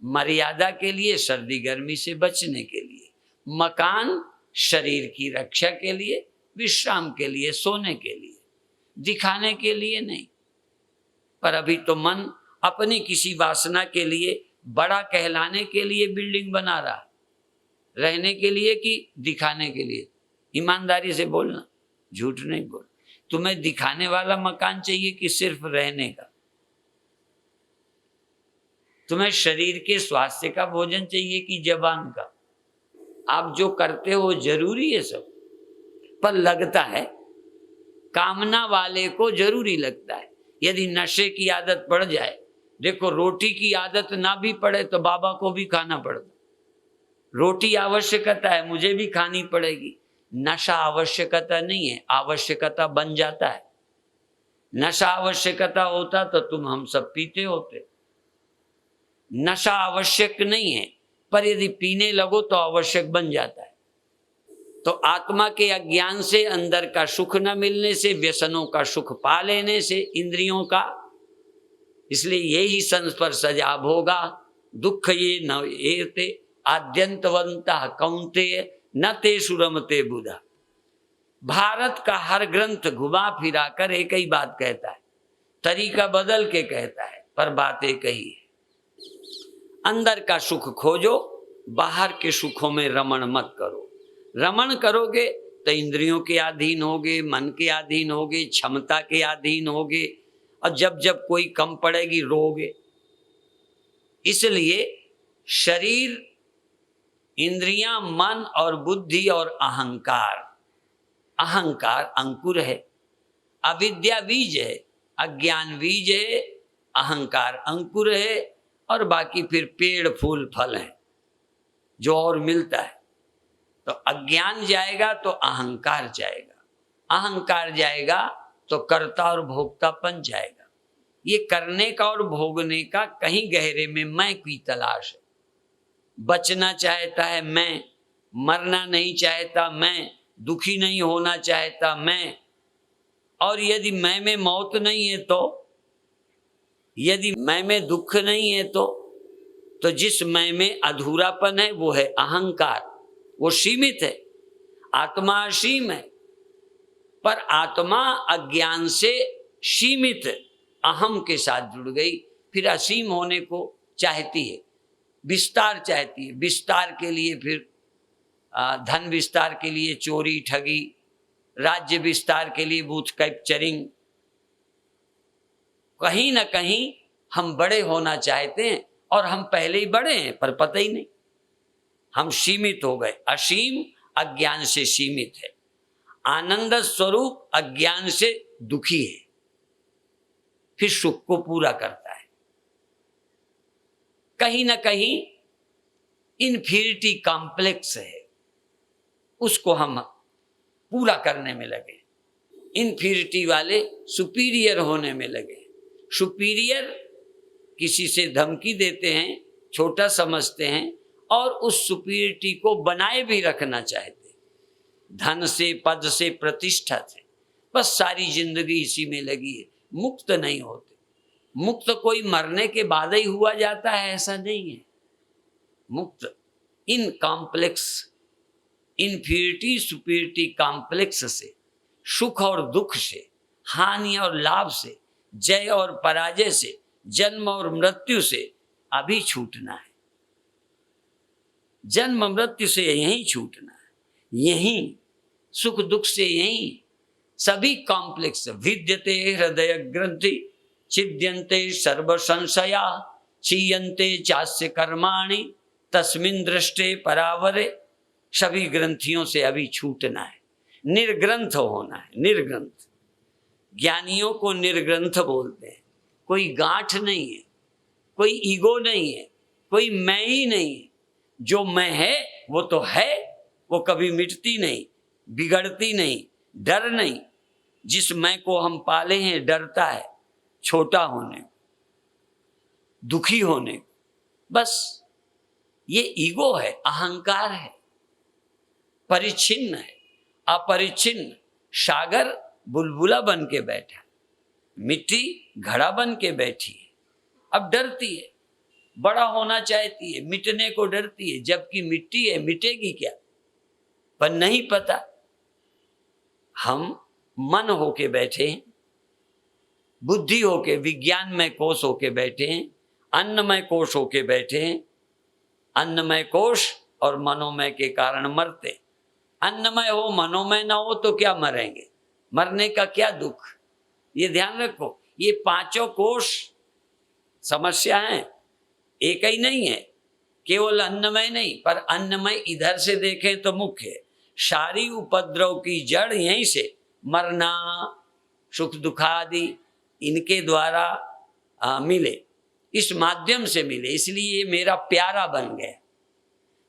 मर्यादा के लिए, सर्दी गर्मी से बचने के लिए, मकान शरीर की रक्षा के लिए, विश्राम के लिए, सोने के लिए, दिखाने के लिए नहीं। पर अभी तो मन अपनी किसी वासना के लिए, बड़ा कहलाने के लिए बिल्डिंग बना रहा, रहने के लिए कि दिखाने के लिए। ईमानदारी से बोलना, झूठ नहीं बोल। तुम्हें दिखाने वाला मकान चाहिए कि सिर्फ रहने का? तुम्हें शरीर के स्वास्थ्य का भोजन चाहिए कि जबान का? आप जो करते हो जरूरी है सब, पर लगता है, कामना वाले को जरूरी लगता है। यदि नशे की आदत पड़ जाए, देखो रोटी की आदत ना भी पड़े तो बाबा को भी खाना पड़ता। रोटी आवश्यकता है, मुझे भी खानी पड़ेगी। नशा आवश्यकता नहीं है, आवश्यकता बन जाता है। नशा आवश्यकता होता तो तुम हम सब पीते होते। नशा आवश्यक नहीं है, पर यदि पीने लगो तो आवश्यक बन जाता है। तो आत्मा के अज्ञान से, अंदर का सुख न मिलने से, व्यसनों का सुख पा लेने से, इंद्रियों का, इसलिए यही संस्पर्शजा भोगा दुख ये न एते आद्यंतवंता कौंतेय न ते सुरमते बुधा। भारत का हर ग्रंथ घुमा फिरा कर एक ही बात कहता है, तरीका बदल के कहता है, पर बात एक ही है। अंदर का सुख खोजो, बाहर के सुखों में रमण मत करो। रमण करोगे तो इंद्रियों के अधीन होगे, मन के अधीन होगे, क्षमता के अधीन होगे, और जब जब कोई कम पड़ेगी रोगे। इसलिए शरीर, इंद्रियां, मन और बुद्धि और अहंकार, अहंकार अंकुर है, अविद्या बीज है, अज्ञान बीज है, अहंकार अंकुर है, और बाकी फिर पेड़ फूल फल हैं जो और मिलता है। तो अज्ञान जाएगा तो अहंकार जाएगा, अहंकार जाएगा तो कर्ता और भोक्तापन जाएगा। ये करने का और भोगने का कहीं गहरे में मैं की तलाश है। बचना चाहता है मैं, मरना नहीं चाहता मैं, दुखी नहीं होना चाहता मैं। और यदि मैं में मौत नहीं है तो, यदि मैं में दुख नहीं है तो जिस मैं में अधूरापन है वो है अहंकार। वो सीमित है, आत्मा असीम है, पर आत्मा अज्ञान से सीमित अहम के साथ जुड़ गई, फिर असीम होने को चाहती है, विस्तार चाहती है। विस्तार के लिए फिर धन विस्तार के लिए चोरी ठगी, राज्य विस्तार के लिए बूथ कैप्चरिंग। कहीं ना कहीं हम बड़े होना चाहते हैं, और हम पहले ही बड़े हैं पर पता ही नहीं, हम सीमित हो गए। असीम अज्ञान से सीमित है, आनंद स्वरूप अज्ञान से दुखी है, फिर सुख को पूरा करता है। कहीं ना कहीं इन्फीरिटी कॉम्प्लेक्स है, उसको हम पूरा करने में लगे। इन्फीरिटी वाले सुपीरियर होने में लगे। सुपीरियर किसी से धमकी देते हैं, छोटा समझते हैं, और उस सुपीरियरिटी को बनाए भी रखना चाहते हैं, धन से, पद से, प्रतिष्ठा से। बस सारी जिंदगी इसी में लगी है, मुक्त नहीं होते। मुक्त कोई मरने के बाद ही हुआ जाता है, ऐसा नहीं है। मुक्त in complex, inferiority superiority complex से, सुख और दुख से, हानि और लाभ से, जय और पराजय से, जन्म और मृत्यु से अभी छूटना है। जन्म मृत्यु से यहीं छूटना है, यहीं सुख दुख से, यहीं सभी कॉम्प्लेक्स। विद्यते हृदय ग्रंथि छिद्यन्ते सर्व संशया क्षीयन्ते चास्य कर्माणि तस्मिन् दृष्टे परावरे। सभी ग्रंथियों से अभी छूटना है, निर्ग्रंथ होना है। निर्ग्रंथ, ज्ञानियों को निर्ग्रंथ बोलते हैं। कोई गांठ नहीं है, कोई ईगो नहीं है, कोई मैं ही नहीं है। जो मैं है वो तो है, वो कभी मिटती नहीं, बिगड़ती नहीं, डर नहीं। जिस मैं को हम पाले हैं डरता है, छोटा होने, दुखी होने। बस ये ईगो है, अहंकार है, परिच्छिन्न है। अपरिच्छिन्न सागर बुलबुला बन के बैठा, मिट्टी घड़ा बन के बैठी है। अब डरती है, बड़ा होना चाहती है, मिटने को डरती है, जबकि मिट्टी है, मिटेगी क्या पर नहीं पता। हम मन होके बैठे हैं, बुद्धि होके, विज्ञानमय कोश होके बैठे हैं, अन्नमय कोश होके बैठे हैं। अन्नमय कोश और मनोमय के कारण मरते। अन्नमय हो, मनोमय ना हो तो क्या मरेंगे, मरने का क्या दुख। ये ध्यान रखो, ये पांचों कोश समस्या है, एक ही नहीं है। केवल अन्नमय नहीं, पर अन्नमय इधर से देखें तो मुख्य है। सारी उपद्रव की जड़ यहीं से, मरना, सुख दुखादि इनके द्वारा मिले, इस माध्यम से मिले। इसलिए ये मेरा प्यारा बन गया।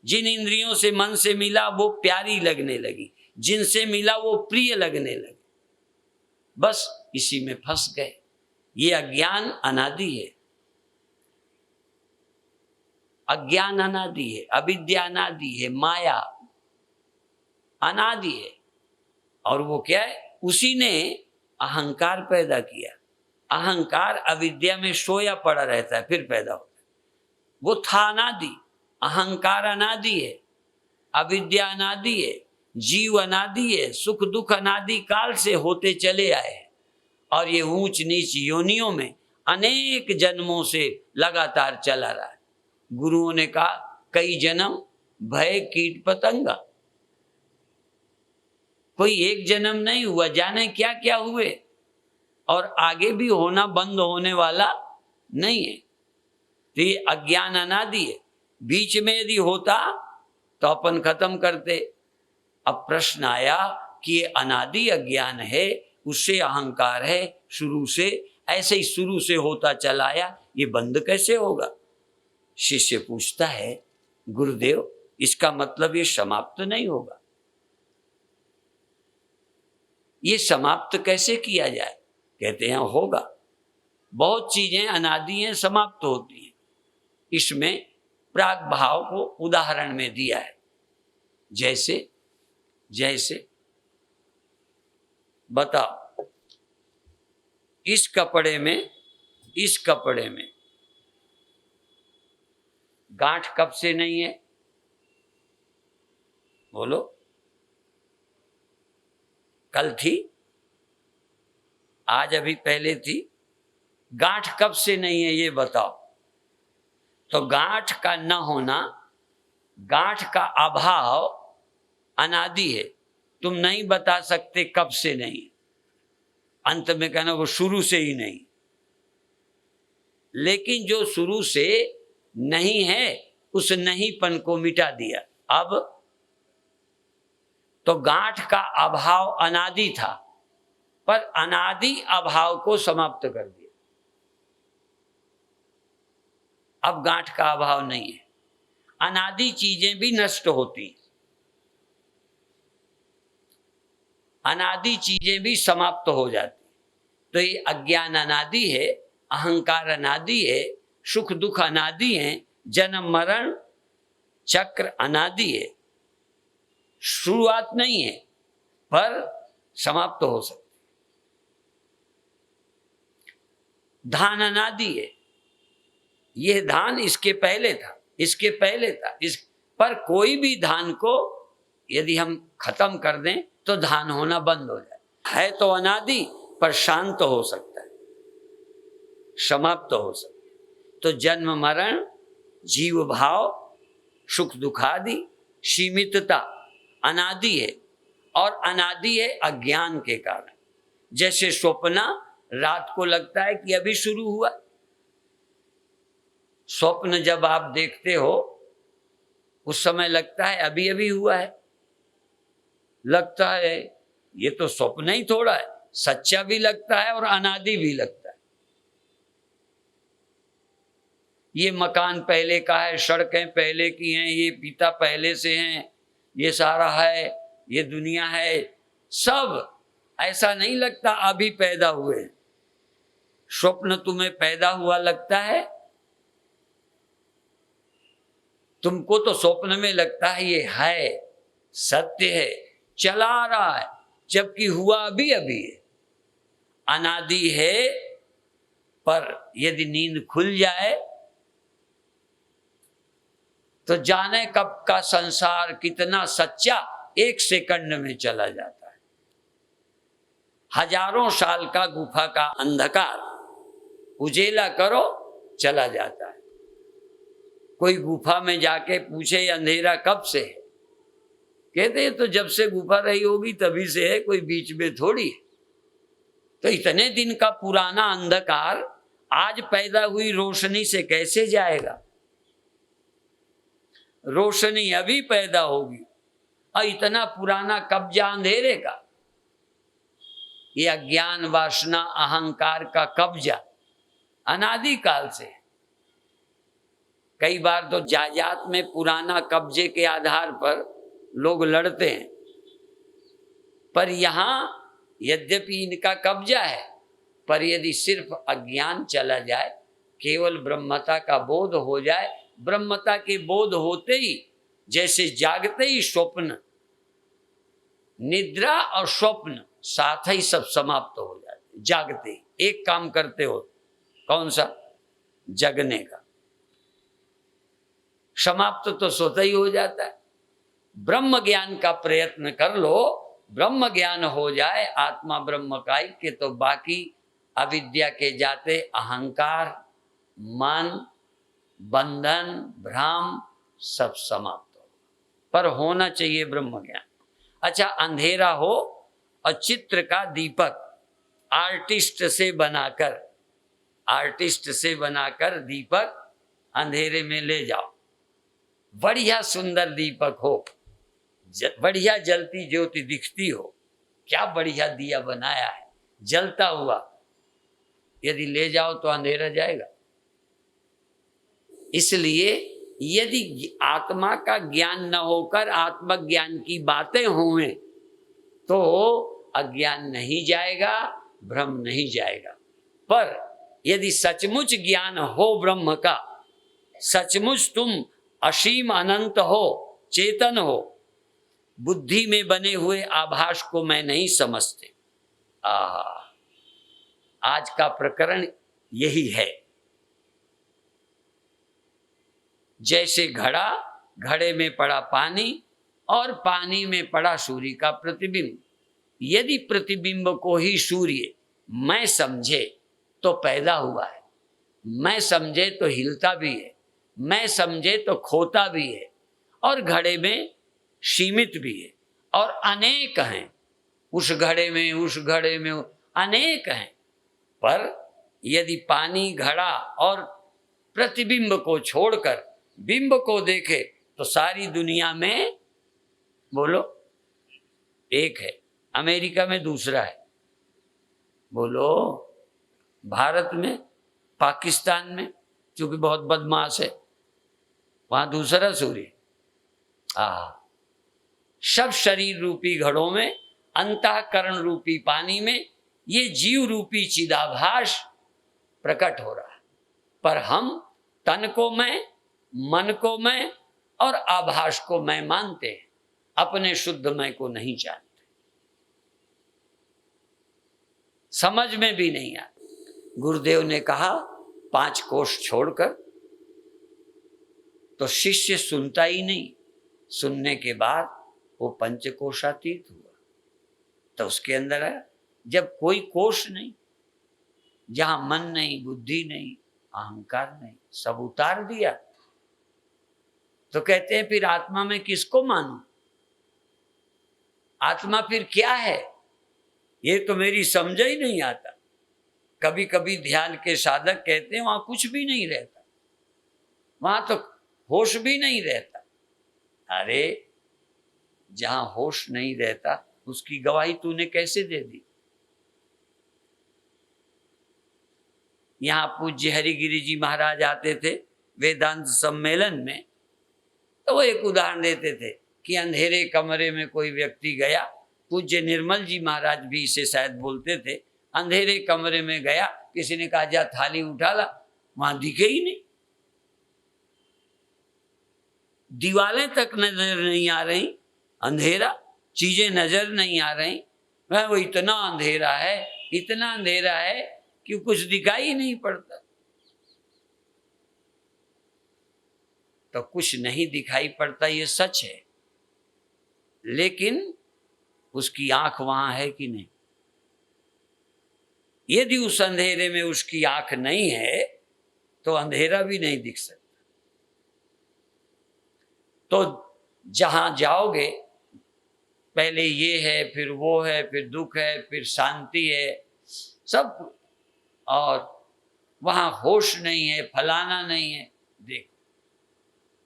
जिन इंद्रियों से, मन से मिला वो प्यारी लगने लगी, जिनसे मिला वो प्रिय लगने लगी। बस इसी में फंस गए। ये अज्ञान अनादि है। अज्ञान अनादि है, अविद्या अनादि है, माया अनादि है। और वो क्या है? उसी ने अहंकार पैदा किया। अहंकार अविद्या में सोया पड़ा रहता है, फिर पैदा होता है। वो था अनादि, अहंकार अनादि है, अविद्या अनादि है, जीव अनादि है, सुख दुख अनादि काल से होते चले आए हैं। और ये ऊंच नीच योनियों में अनेक जन्मों से लगातार चला रहा है। गुरुओं ने कहा कई जन्म भय कीट पतंगा। कोई एक जन्म नहीं हुआ, जाने क्या क्या हुए, और आगे भी होना बंद होने वाला नहीं है। तो ये अज्ञान अनादि है। बीच में यदि होता तो अपन खत्म करते। अब प्रश्न आया कि ये अनादि अज्ञान है, उससे अहंकार है शुरू से, ऐसे ही शुरू से होता चला आया, ये बंद कैसे होगा? शिष्य पूछता है गुरुदेव इसका मतलब ये समाप्त नहीं होगा, ये समाप्त कैसे किया जाए? कहते हैं होगा। बहुत चीजें अनादि हैं, समाप्त होती हैं। इसमें प्राग भाव को उदाहरण में दिया है। जैसे जैसे बताओ, इस कपड़े में गांठ कब से नहीं है? बोलो। कल थी, आज अभी पहले थी। गांठ कब से नहीं है ये बताओ। तो गांठ का न होना, गांठ का अभाव अनादि है। तुम नहीं बता सकते कब से नहीं, अंत में कहना वो शुरू से ही नहीं। लेकिन जो शुरू से नहीं है उस नहींपन को मिटा दिया। अब तो गांठ का अभाव अनादि था, पर अनादि अभाव को समाप्त कर दिया। अब गांठ का अभाव नहीं है। अनादि चीजें भी नष्ट होती, अनादि चीजें भी समाप्त हो जाती। तो ये अज्ञान अनादि है, अहंकार अनादि है, सुख दुख अनादि है, जन्म मरण चक्र अनादि है। शुरुआत नहीं है पर समाप्त हो सकती। धान अनादि है, यह धान इसके पहले था, इसके पहले था, इस पर कोई भी धान को यदि हम खत्म कर दें तो धान होना बंद हो जाए। है तो अनादि पर शांत हो सकता है, समाप्त हो सकता है। तो जन्म मरण, जीव भाव, सुख दुखादि, सीमितता अनादि है। और अनादि है अज्ञान के कारण। जैसे स्वप्न रात को लगता है कि अभी शुरू हुआ। स्वप्न जब आप देखते हो उस समय लगता है अभी अभी हुआ है, लगता है ये तो स्वप्न ही थोड़ा है। सच्चा भी लगता है और अनादि भी लगता है। ये मकान पहले का है, सड़कें पहले की हैं, ये पिता पहले से हैं, ये सारा है, ये दुनिया है, सब ऐसा नहीं लगता अभी पैदा हुए। स्वप्न तुम्हें पैदा हुआ लगता है, तुमको तो स्वप्न में लगता है ये है, सत्य है, चला रहा है, जबकि हुआ अभी अभी है। अनादि है, पर यदि नींद खुल जाए तो जाने कब का संसार कितना सच्चा एक सेकंड में चला जाता है। हजारों साल का गुफा का अंधकार उजेला करो चला जाता है। कोई गुफा में जाके पूछे अंधेरा कब से है, कहते तो जब से गुफा रही होगी तभी से है, कोई बीच में थोड़ी है। तो इतने दिन का पुराना अंधकार आज पैदा हुई रोशनी से कैसे जाएगा? रोशनी अभी पैदा होगी और इतना पुराना कब्जा अंधेरे का, ये अज्ञान वासना अहंकार का कब्जा अनादि काल से। कई बार तो जायदाद में पुराना कब्जे के आधार पर लोग लड़ते हैं, पर यहां यद्यपि इनका कब्जा है, पर यदि सिर्फ अज्ञान चला जाए, केवल ब्रह्मता का बोध हो जाए, ब्रह्मता के बोध होते ही, जैसे जागते ही स्वप्न, निद्रा और स्वप्न साथ ही सब समाप्त हो जाते। जागते ही एक काम करते हो, कौन सा? जगने का। समाप्त तो स्वतः ही हो जाता है। ब्रह्म ज्ञान का प्रयत्न कर लो, ब्रह्म ज्ञान हो जाए, आत्मा ब्रह्म का ऐक्य, तो बाकी अविद्या के जाते अहंकार, मन, बंधन, भ्रम सब समाप्त हो। पर होना चाहिए ब्रह्म ज्ञान। अच्छा, अंधेरा हो और चित्र का दीपक आर्टिस्ट से बनाकर दीपक अंधेरे में ले जाओ, बढ़िया सुंदर दीपक हो, बढ़िया जलती ज्योति दिखती हो, क्या बढ़िया दिया बनाया है, जलता हुआ, यदि ले जाओ तो अंधेरा जाएगा। इसलिए यदि आत्मा का ज्ञान न होकर आत्मज्ञान की बातें हों तो अज्ञान नहीं जाएगा, भ्रम नहीं जाएगा। पर यदि सचमुच ज्ञान हो ब्रह्म का, सचमुच तुम असीम अनंत हो, चेतन हो, बुद्धि में बने हुए आभास को मैं नहीं समझते। आज का प्रकरण यही है। जैसे घड़े में पड़ा पानी और पानी में पड़ा सूर्य का प्रतिबिंब, यदि प्रतिबिंब को ही सूर्य मैं समझे तो पैदा हुआ है, मैं समझे तो हिलता भी है, मैं समझे तो खोता भी है, और घड़े में सीमित भी है, और अनेक हैं, उस घड़े में अनेक हैं। पर यदि पानी, घड़ा और प्रतिबिंब को छोड़कर बिंब को देखे तो सारी दुनिया में बोलो एक है, अमेरिका में दूसरा है, बोलो भारत में, पाकिस्तान में, क्योंकि बहुत बदमाश है वहां दूसरा सूर्य। सब शरीर रूपी घड़ों में, अंतःकरण रूपी पानी में ये जीव रूपी चिदाभास प्रकट हो रहा है। पर हम तन को मैं, मन को मैं और आभास को मैं मानते हैं, अपने शुद्ध मैं को नहीं जानते, समझ में भी नहीं आता। गुरुदेव ने कहा 5 कोश छोड़कर, तो शिष्य सुनता ही नहीं। सुनने के बाद वो पंचकोशातीत हुआ, तो उसके अंदर है जब कोई कोश नहीं, जहां मन नहीं, बुद्धि नहीं, अहंकार नहीं, सब उतार दिया, तो कहते हैं फिर आत्मा में किसको मानूं? आत्मा फिर क्या है? ये तो मेरी समझ ही नहीं आता। कभी कभी ध्यान के साधक कहते हैं वहां कुछ भी नहीं रहता, वहां तो होश भी नहीं रहता। अरे जहां होश नहीं रहता उसकी गवाही तूने कैसे दे दी? यहां पूज्य हरिगिरी जी महाराज आते थे वेदांत सम्मेलन में, तो वो एक उदाहरण देते थे कि अंधेरे कमरे में कोई व्यक्ति गया, पूज्य निर्मल जी महाराज भी इसे शायद बोलते थे, अंधेरे कमरे में गया, किसी ने कहा जा थाली उठा ला, वहां दिखे ही नहीं, दीवारें तक नजर नहीं आ रही, अंधेरा, चीजें नजर नहीं आ रही, वो इतना अंधेरा है कि कुछ दिखाई नहीं पड़ता। तो कुछ नहीं दिखाई पड़ता ये सच है, लेकिन उसकी आंख वहां है कि नहीं? यदि उस अंधेरे में उसकी आंख नहीं है तो अंधेरा भी नहीं दिख सकता। तो जहां जाओगे पहले ये है, फिर वो है, फिर दुख है, फिर शांति है, सब, और वहां होश नहीं है, फलाना नहीं है। देखो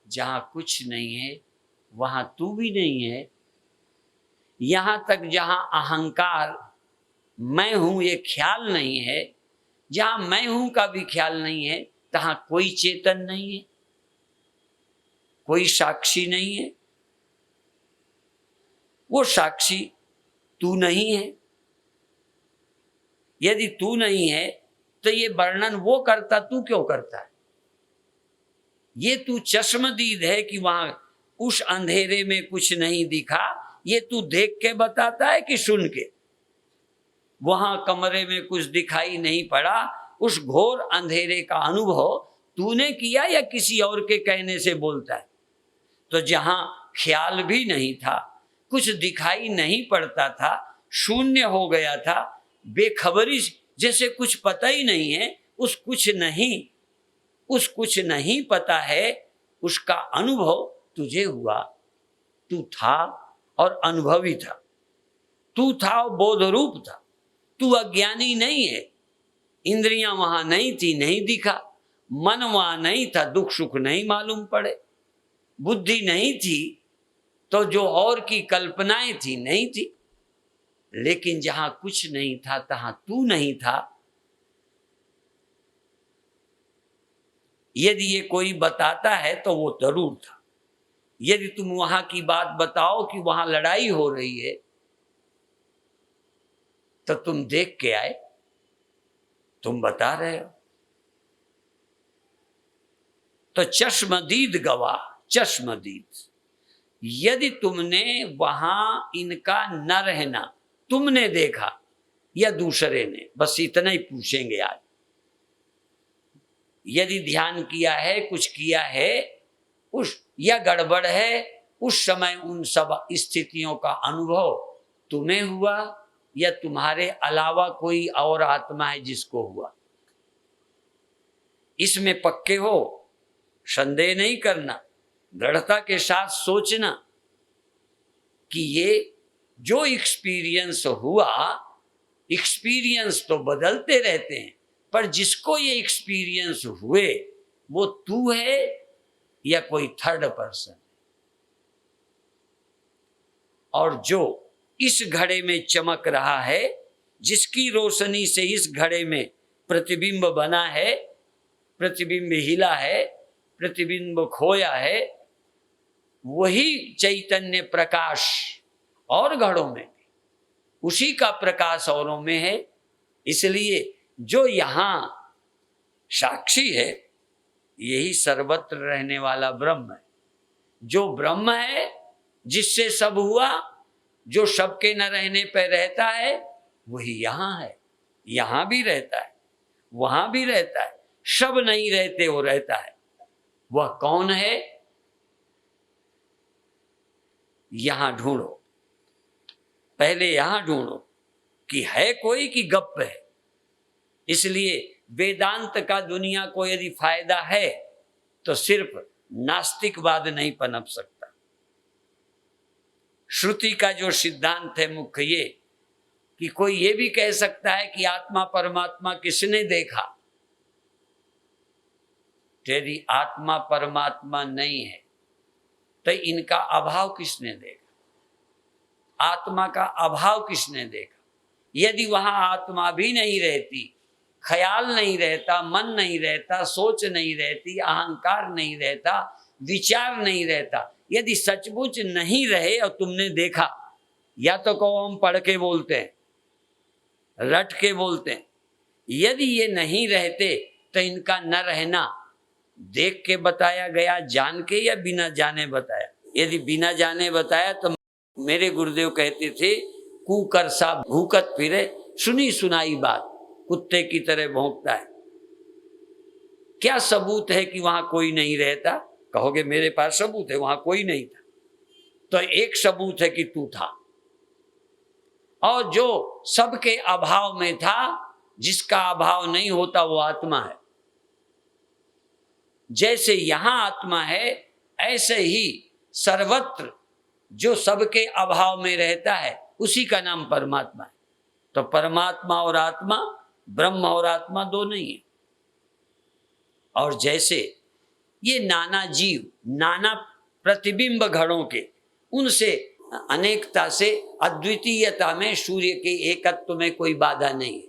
जहां कुछ नहीं है वहां तू भी नहीं है। यहां तक जहां अहंकार, मैं हूं ये ख्याल नहीं है, जहां मैं हूं का भी ख्याल नहीं है, तहां कोई चेतन नहीं है, कोई साक्षी नहीं है। वो साक्षी तू नहीं है। यदि तू नहीं है तो ये वर्णन वो करता, तू क्यों करता है? ये तू चश्मदीद है कि वहां उस अंधेरे में कुछ नहीं दिखा, ये तू देख के बताता है कि सुन के? वहां कमरे में कुछ दिखाई नहीं पड़ा, उस घोर अंधेरे का अनुभव तूने किया या किसी और के कहने से बोलता है? तो जहां ख्याल भी नहीं था, कुछ दिखाई नहीं पड़ता था, शून्य हो गया था, बेखबरी जैसे कुछ पता ही नहीं है, उस कुछ नहीं पता है, उसका अनुभव तुझे हुआ। तू था और अनुभवी था, तू था और बोध रूप था, तू अज्ञानी नहीं है। इंद्रियां वहां नहीं थी, नहीं दिखा, मन वहां नहीं था, दुख सुख नहीं मालूम पड़े, बुद्धि नहीं थी तो जो और की कल्पनाएं थी नहीं थी। लेकिन जहां कुछ नहीं था तहां तू नहीं था। यदि ये कोई बताता है तो वो जरूर था। यदि तुम वहां की बात बताओ कि वहां लड़ाई हो रही है तो तुम देख के आए, तुम बता रहे हो। तो चश्मदीद गवाह, चश्मदीद। यदि तुमने वहां इनका न रहना तुमने देखा या दूसरे ने, बस इतना ही पूछेंगे आज। यदि ध्यान किया है, कुछ किया है, उस या गड़बड़ है, उस समय उन सब स्थितियों का अनुभव तुम्हें हुआ या तुम्हारे अलावा कोई और आत्मा है जिसको हुआ। इसमें पक्के हो, संदेह नहीं करना, दृढ़ता के साथ सोचना कि ये जो एक्सपीरियंस हुआ, एक्सपीरियंस तो बदलते रहते हैं, पर जिसको ये एक्सपीरियंस हुए वो तू है या कोई थर्ड पर्सन। और जो इस घड़े में चमक रहा है, जिसकी रोशनी से इस घड़े में प्रतिबिंब बना है, प्रतिबिंब हिला है, प्रतिबिंब खोया है, वही चैतन्य प्रकाश और घड़ों में भी, उसी का प्रकाश औरों में है। इसलिए जो यहां साक्षी है यही सर्वत्र रहने वाला ब्रह्म है। जो ब्रह्म है, जिससे सब हुआ, जो सबके न रहने पर रहता है, वही यहां है। यहां भी रहता है, वहां भी रहता है, सब नहीं रहते वो रहता है। वह कौन है? यहां ढूंढो, पहले यहां ढूंढो कि है कोई कि गप है। इसलिए वेदांत का दुनिया को यदि फायदा है तो सिर्फ नास्तिकवाद नहीं पनप सकता। श्रुति का जो सिद्धांत है मुख्य ये कि कोई ये भी कह सकता है कि आत्मा परमात्मा किसने देखा? यदि आत्मा परमात्मा नहीं है तो इनका अभाव किसने देखा? आत्मा का अभाव किसने देखा? यदि वहां आत्मा भी नहीं रहती, ख्याल नहीं रहता, मन नहीं रहता, सोच नहीं रहती, अहंकार नहीं रहता, विचार नहीं रहता, यदि सचमुच नहीं रहे और तुमने देखा, या तो कहो हम पढ़ के बोलते हैं, रट के बोलते हैं, यदि ये नहीं रहते तो इनका न रहना देख के बताया गया, जान के या बिना जाने बताया? यदि बिना जाने बताया तो मेरे गुरुदेव कहते थे, कुकर सा भूकत फिरे, सुनी सुनाई बात कुत्ते की तरह भौंकता है। क्या सबूत है कि वहां कोई नहीं रहता? कहोगे मेरे पास सबूत है, वहां कोई नहीं था। तो एक सबूत है कि तू था, और जो सबके अभाव में था, जिसका अभाव नहीं होता वो आत्मा है। जैसे यहां आत्मा है, ऐसे ही सर्वत्र जो सबके अभाव में रहता है उसी का नाम परमात्मा है। तो परमात्मा और आत्मा, ब्रह्म और आत्मा दो नहीं है। और जैसे ये नाना जीव, नाना प्रतिबिंब घड़ों के, उनसे अनेकता से अद्वितीयता में सूर्य के एकत्व में कोई बाधा नहीं है।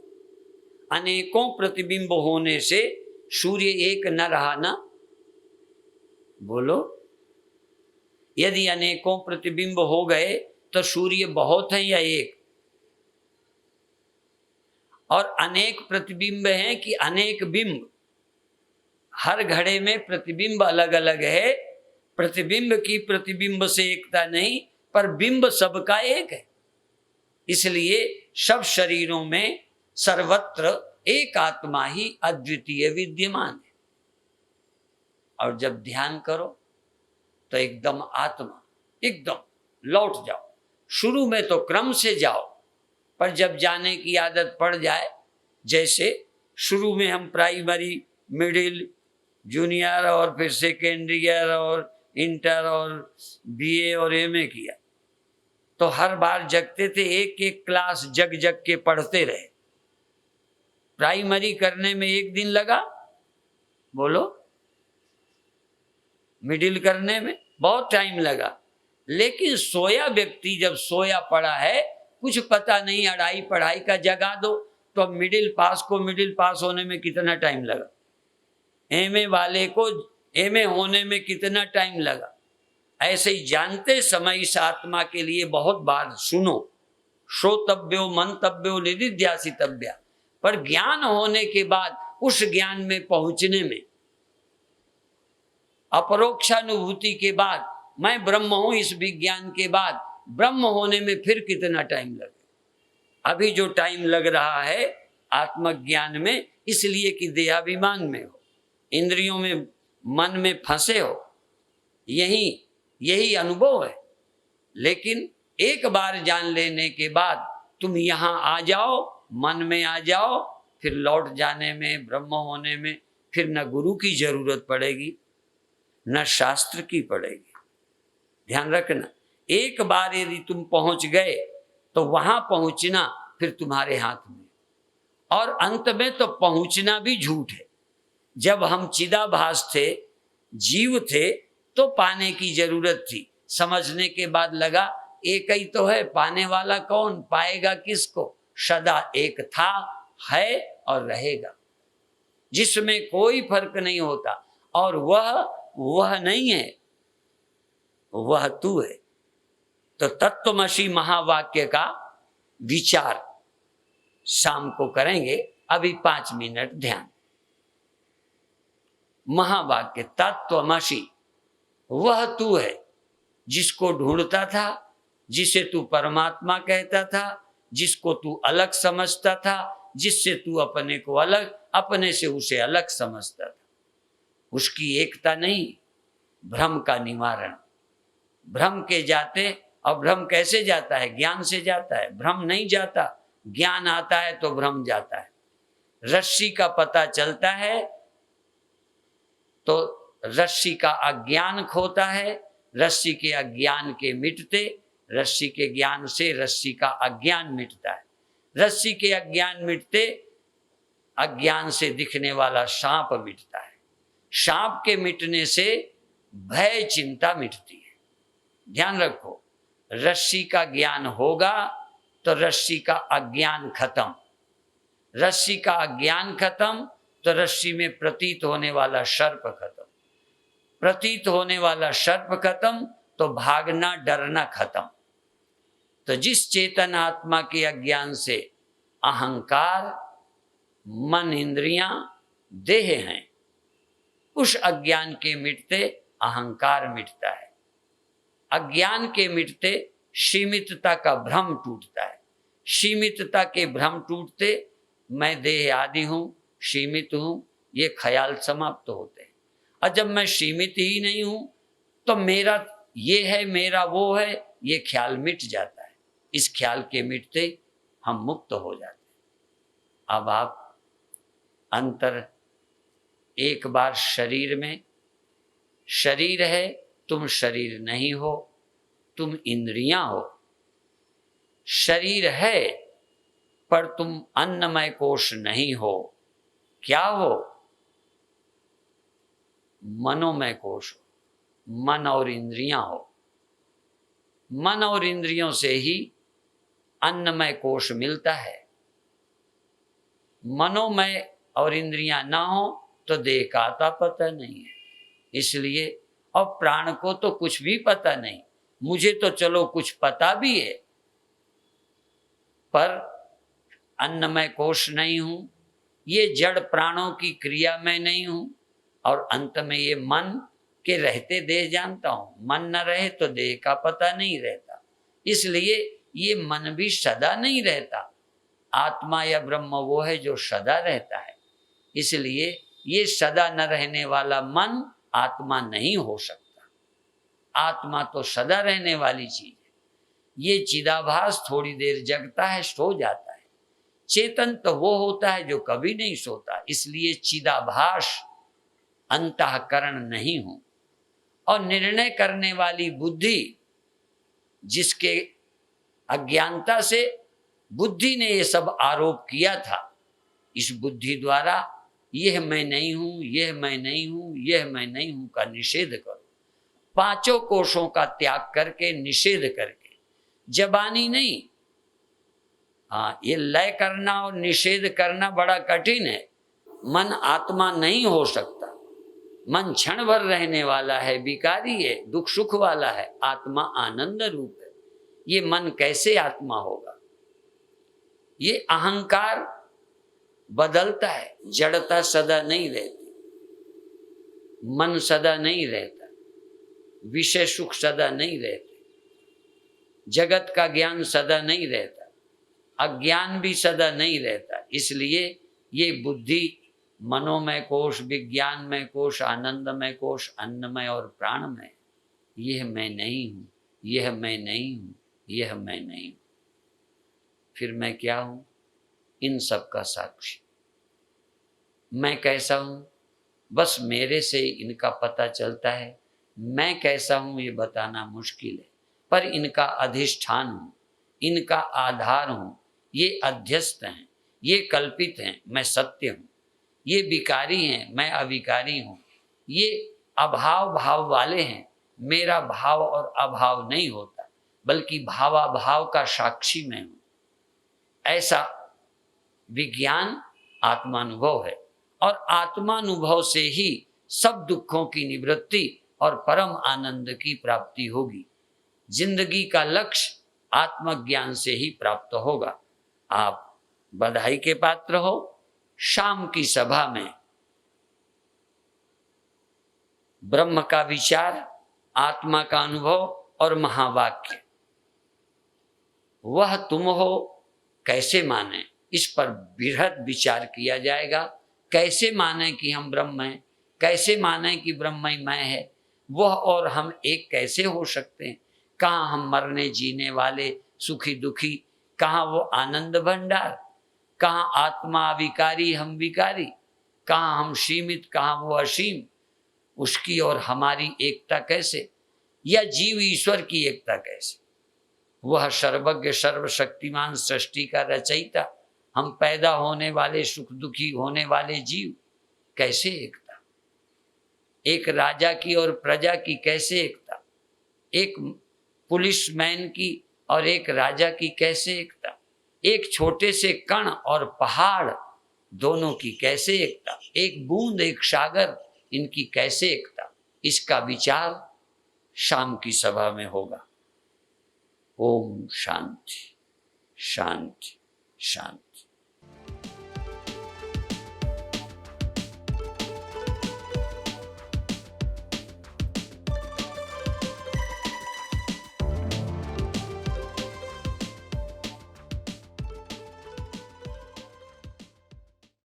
अनेकों प्रतिबिंब होने से सूर्य एक न रहा ना? बोलो, यदि अनेकों प्रतिबिंब हो गए तो सूर्य बहुत है या एक? और अनेक प्रतिबिंब हैं कि अनेक बिंब? हर घड़े में प्रतिबिंब अलग अलग है, प्रतिबिंब की प्रतिबिंब से एकता नहीं, पर बिंब सबका एक है। इसलिए सब शरीरों में सर्वत्र एक आत्मा ही अद्वितीय विद्यमान है। और जब ध्यान करो तो एकदम आत्मा, एकदम लौट जाओ। शुरू में तो क्रम से जाओ, पर जब जाने की आदत पड़ जाए, जैसे शुरू में हम प्राइमरी, मिडिल, जूनियर और फिर सेकेंडरी ईयर और इंटर और बीए और एमए किया, तो हर बार जगते थे, एक एक क्लास जग जग के पढ़ते रहे। प्राइमरी करने में 1 दिन लगा, बोलो, मिडिल करने में बहुत टाइम लगा। लेकिन सोया व्यक्ति जब सोया पड़ा है, कुछ पता नहीं, अढ़ाई पढ़ाई का जगा दो, तो अब मिडिल पास को मिडिल पास होने में कितना टाइम लगा, एमए वाले को एमए होने में कितना टाइम लगा। ऐसे ही जानते समय इस आत्मा के लिए बहुत बार सुनो, श्रोतव्यो मंतव्यो निदिध्यासितव्या, पर ज्ञान होने के बाद उस ज्ञान में पहुंचने में, अपरोक्षानुभूति के बाद, मैं ब्रह्म हूं, इस विज्ञान के बाद ब्रह्म होने में फिर कितना टाइम लगे। अभी जो टाइम लग रहा है आत्मज्ञान में, इसलिए कि देहाभिमान में हो, इंद्रियों में, मन में फंसे हो, यही अनुभव है। लेकिन एक बार जान लेने के बाद तुम यहाँ आ जाओ, मन में आ जाओ, फिर लौट जाने में, ब्रह्म होने में फिर न गुरु की जरूरत पड़ेगी, न शास्त्र की पड़ेगी। ध्यान रखना, एक बार यदि तुम पहुंच गए तो वहां पहुंचना फिर तुम्हारे हाथ में। और अंत में तो पहुंचना भी झूठ है। जब हम चिदाभास थे, जीव थे, तो पाने की जरूरत थी। समझने के बाद लगा एक ही तो है, पाने वाला कौन, पाएगा किसको? सदा एक था, है और रहेगा, जिसमें कोई फर्क नहीं होता। और वह नहीं है, वह तू है। तो तत्वमसि महावाक्य का विचार शाम को करेंगे। अभी 5 मिनट ध्यान। महावाक्य तत्वमसि, वह तू है जिसको ढूंढता था, जिसे तू परमात्मा कहता था, जिसको तू अलग समझता था, जिससे तू अपने को अलग, अपने से उसे अलग समझता था। उसकी एकता नहीं, भ्रम का निवारण। भ्रम के जाते, और भ्रम कैसे जाता है? ज्ञान से जाता है। भ्रम नहीं जाता, ज्ञान आता है तो भ्रम जाता है। रस्सी का पता चलता है तो रस्सी का अज्ञान खोता है, रस्सी के अज्ञान के मिटते, रस्सी के ज्ञान से रस्सी का अज्ञान मिटता है। रस्सी के अज्ञान मिटते, अज्ञान से दिखने वाला सांप मिटता है। सांप के मिटने से भय चिंता मिटती है। ध्यान रखो, रस्सी का ज्ञान होगा तो रस्सी का अज्ञान खत्म। रस्सी का अज्ञान खत्म तो रस्सी में प्रतीत होने वाला सर्प खत्म। प्रतीत होने वाला सर्प खत्म तो भागना डरना खत्म। तो जिस चेतन आत्मा के अज्ञान से अहंकार, मन, इंद्रियां, देह हैं, उस अज्ञान के मिटते अहंकार मिटता है। अज्ञान के मिटते सीमितता का भ्रम टूटता है। सीमितता के भ्रम टूटते मैं देह आदि हूं, सीमित हूं, ये ख्याल समाप्त होते हैं। और जब मैं सीमित ही नहीं हूं तो मेरा ये है, मेरा वो है, ये ख्याल मिट जाता है। इस ख्याल के मिटते हम मुक्त हो जाते हैं। अब आप अंतर एक बार शरीर में, शरीर है, तुम शरीर नहीं हो, तुम इंद्रियां हो। शरीर है पर तुम अन्नमय कोश नहीं हो। क्या हो? मनोमय कोश हो, मन और इंद्रियां हो। मन और इंद्रियों से ही अन्नमय कोश मिलता है। मनोमय और इंद्रियां ना हो तो देह का आता पता नहीं है। इसलिए और प्राण को तो कुछ भी पता नहीं। मुझे तो चलो कुछ पता भी है, पर अन्नमय कोश नहीं हूं, ये जड़ प्राणों की क्रिया में नहीं हूं, और अंत में ये मन के रहते देह जानता हूं, मन न रहे तो देह का पता नहीं रहता। इसलिए ये मन भी सदा नहीं रहता। आत्मा या ब्रह्म वो है जो सदा रहता है। इसलिए ये सदा न रहने वाला मन आत्मा नहीं हो सकता। आत्मा तो सदा रहने वाली चीज है। ये चिदाभास थोड़ी देर जगता है, सो जाता है। चेतन तो वो होता है जो कभी नहीं सोता। इसलिए चिदाभास अंतःकरण नहीं हूं। और निर्णय करने वाली बुद्धि, जिसके अज्ञानता से बुद्धि ने ये सब आरोप किया था, इस बुद्धि द्वारा यह मैं नहीं हूं, यह मैं नहीं हूं, यह मैं नहीं हूं का निषेध करो। पांचों कोशों का त्याग करके, निषेध करके, जबानी नहीं। हाँ, ये लय करना और निषेध करना बड़ा कठिन है। मन आत्मा नहीं हो सकता। मन क्षण भर रहने वाला है, विकारी है, दुख सुख वाला है। आत्मा आनंद रूप है। ये मन कैसे आत्मा होगा? ये अहंकार बदलता है, जड़ता सदा नहीं रहती, मन सदा नहीं रहता, विषय सुख सदा नहीं रहते, जगत का ज्ञान सदा नहीं रहता, अज्ञान भी सदा नहीं रहता। इसलिए ये बुद्धि मनोमय कोश, विज्ञानमय कोश, आनंदमय कोश, अन्नमय और प्राणमय, यह मैं नहीं हूं, यह मैं नहीं हूं, यह मैं नहीं हूं। फिर मैं क्या हूं? इन सब का साक्षी। मैं कैसा हूं? बस मेरे से इनका पता चलता है। मैं कैसा हूं ये बताना मुश्किल है, पर इनका अधिष्ठान हूं, इनका आधार हूं, ये अध्यस्त हैं, ये कल्पित हैं, मैं सत्य हूं। ये विकारी हैं, मैं अविकारी हूं। ये अभाव भाव वाले हैं, मेरा भाव और अभाव नहीं होता, बल्कि भावाभाव का साक्षी मैं हूं। ऐसा विज्ञान आत्मानुभव है। और आत्मानुभव से ही सब दुखों की निवृत्ति और परम आनंद की प्राप्ति होगी। जिंदगी का लक्ष्य आत्मज्ञान से ही प्राप्त होगा। आप बधाई के पात्र हो। शाम की सभा में ब्रह्म का विचार, आत्मा का अनुभव और महावाक्य, वह तुम हो कैसे माने, इस पर बृहद विचार किया जाएगा। कैसे माने कि हम ब्रह्म हैं, कैसे माने कि ब्रह्म ही मैं है, वह और हम एक कैसे हो सकते हैं? कहाँ हम मरने जीने वाले, सुखी दुखी, कहाँ वो आनंद भंडार, कहाँ आत्मा विकारी हम विकारी, कहाँ हम सीमित, कहाँ वो असीम। उसकी और हमारी एकता कैसे, या जीव ईश्वर की एकता कैसे? वह सर्वज्ञ सर्वशक्तिमान सृष्टि का रचयिता, हम पैदा होने वाले सुख दुखी होने वाले जीव, कैसे एकता? एक राजा की और प्रजा की कैसे एकता? एक पुलिसमैन की और एक राजा की कैसे एकता? एक छोटे से कण और पहाड़ दोनों की कैसे एकता? एक बूंद एक सागर, इनकी कैसे एकता? इसका विचार शाम की सभा में होगा। ओम शांति शांति शांति।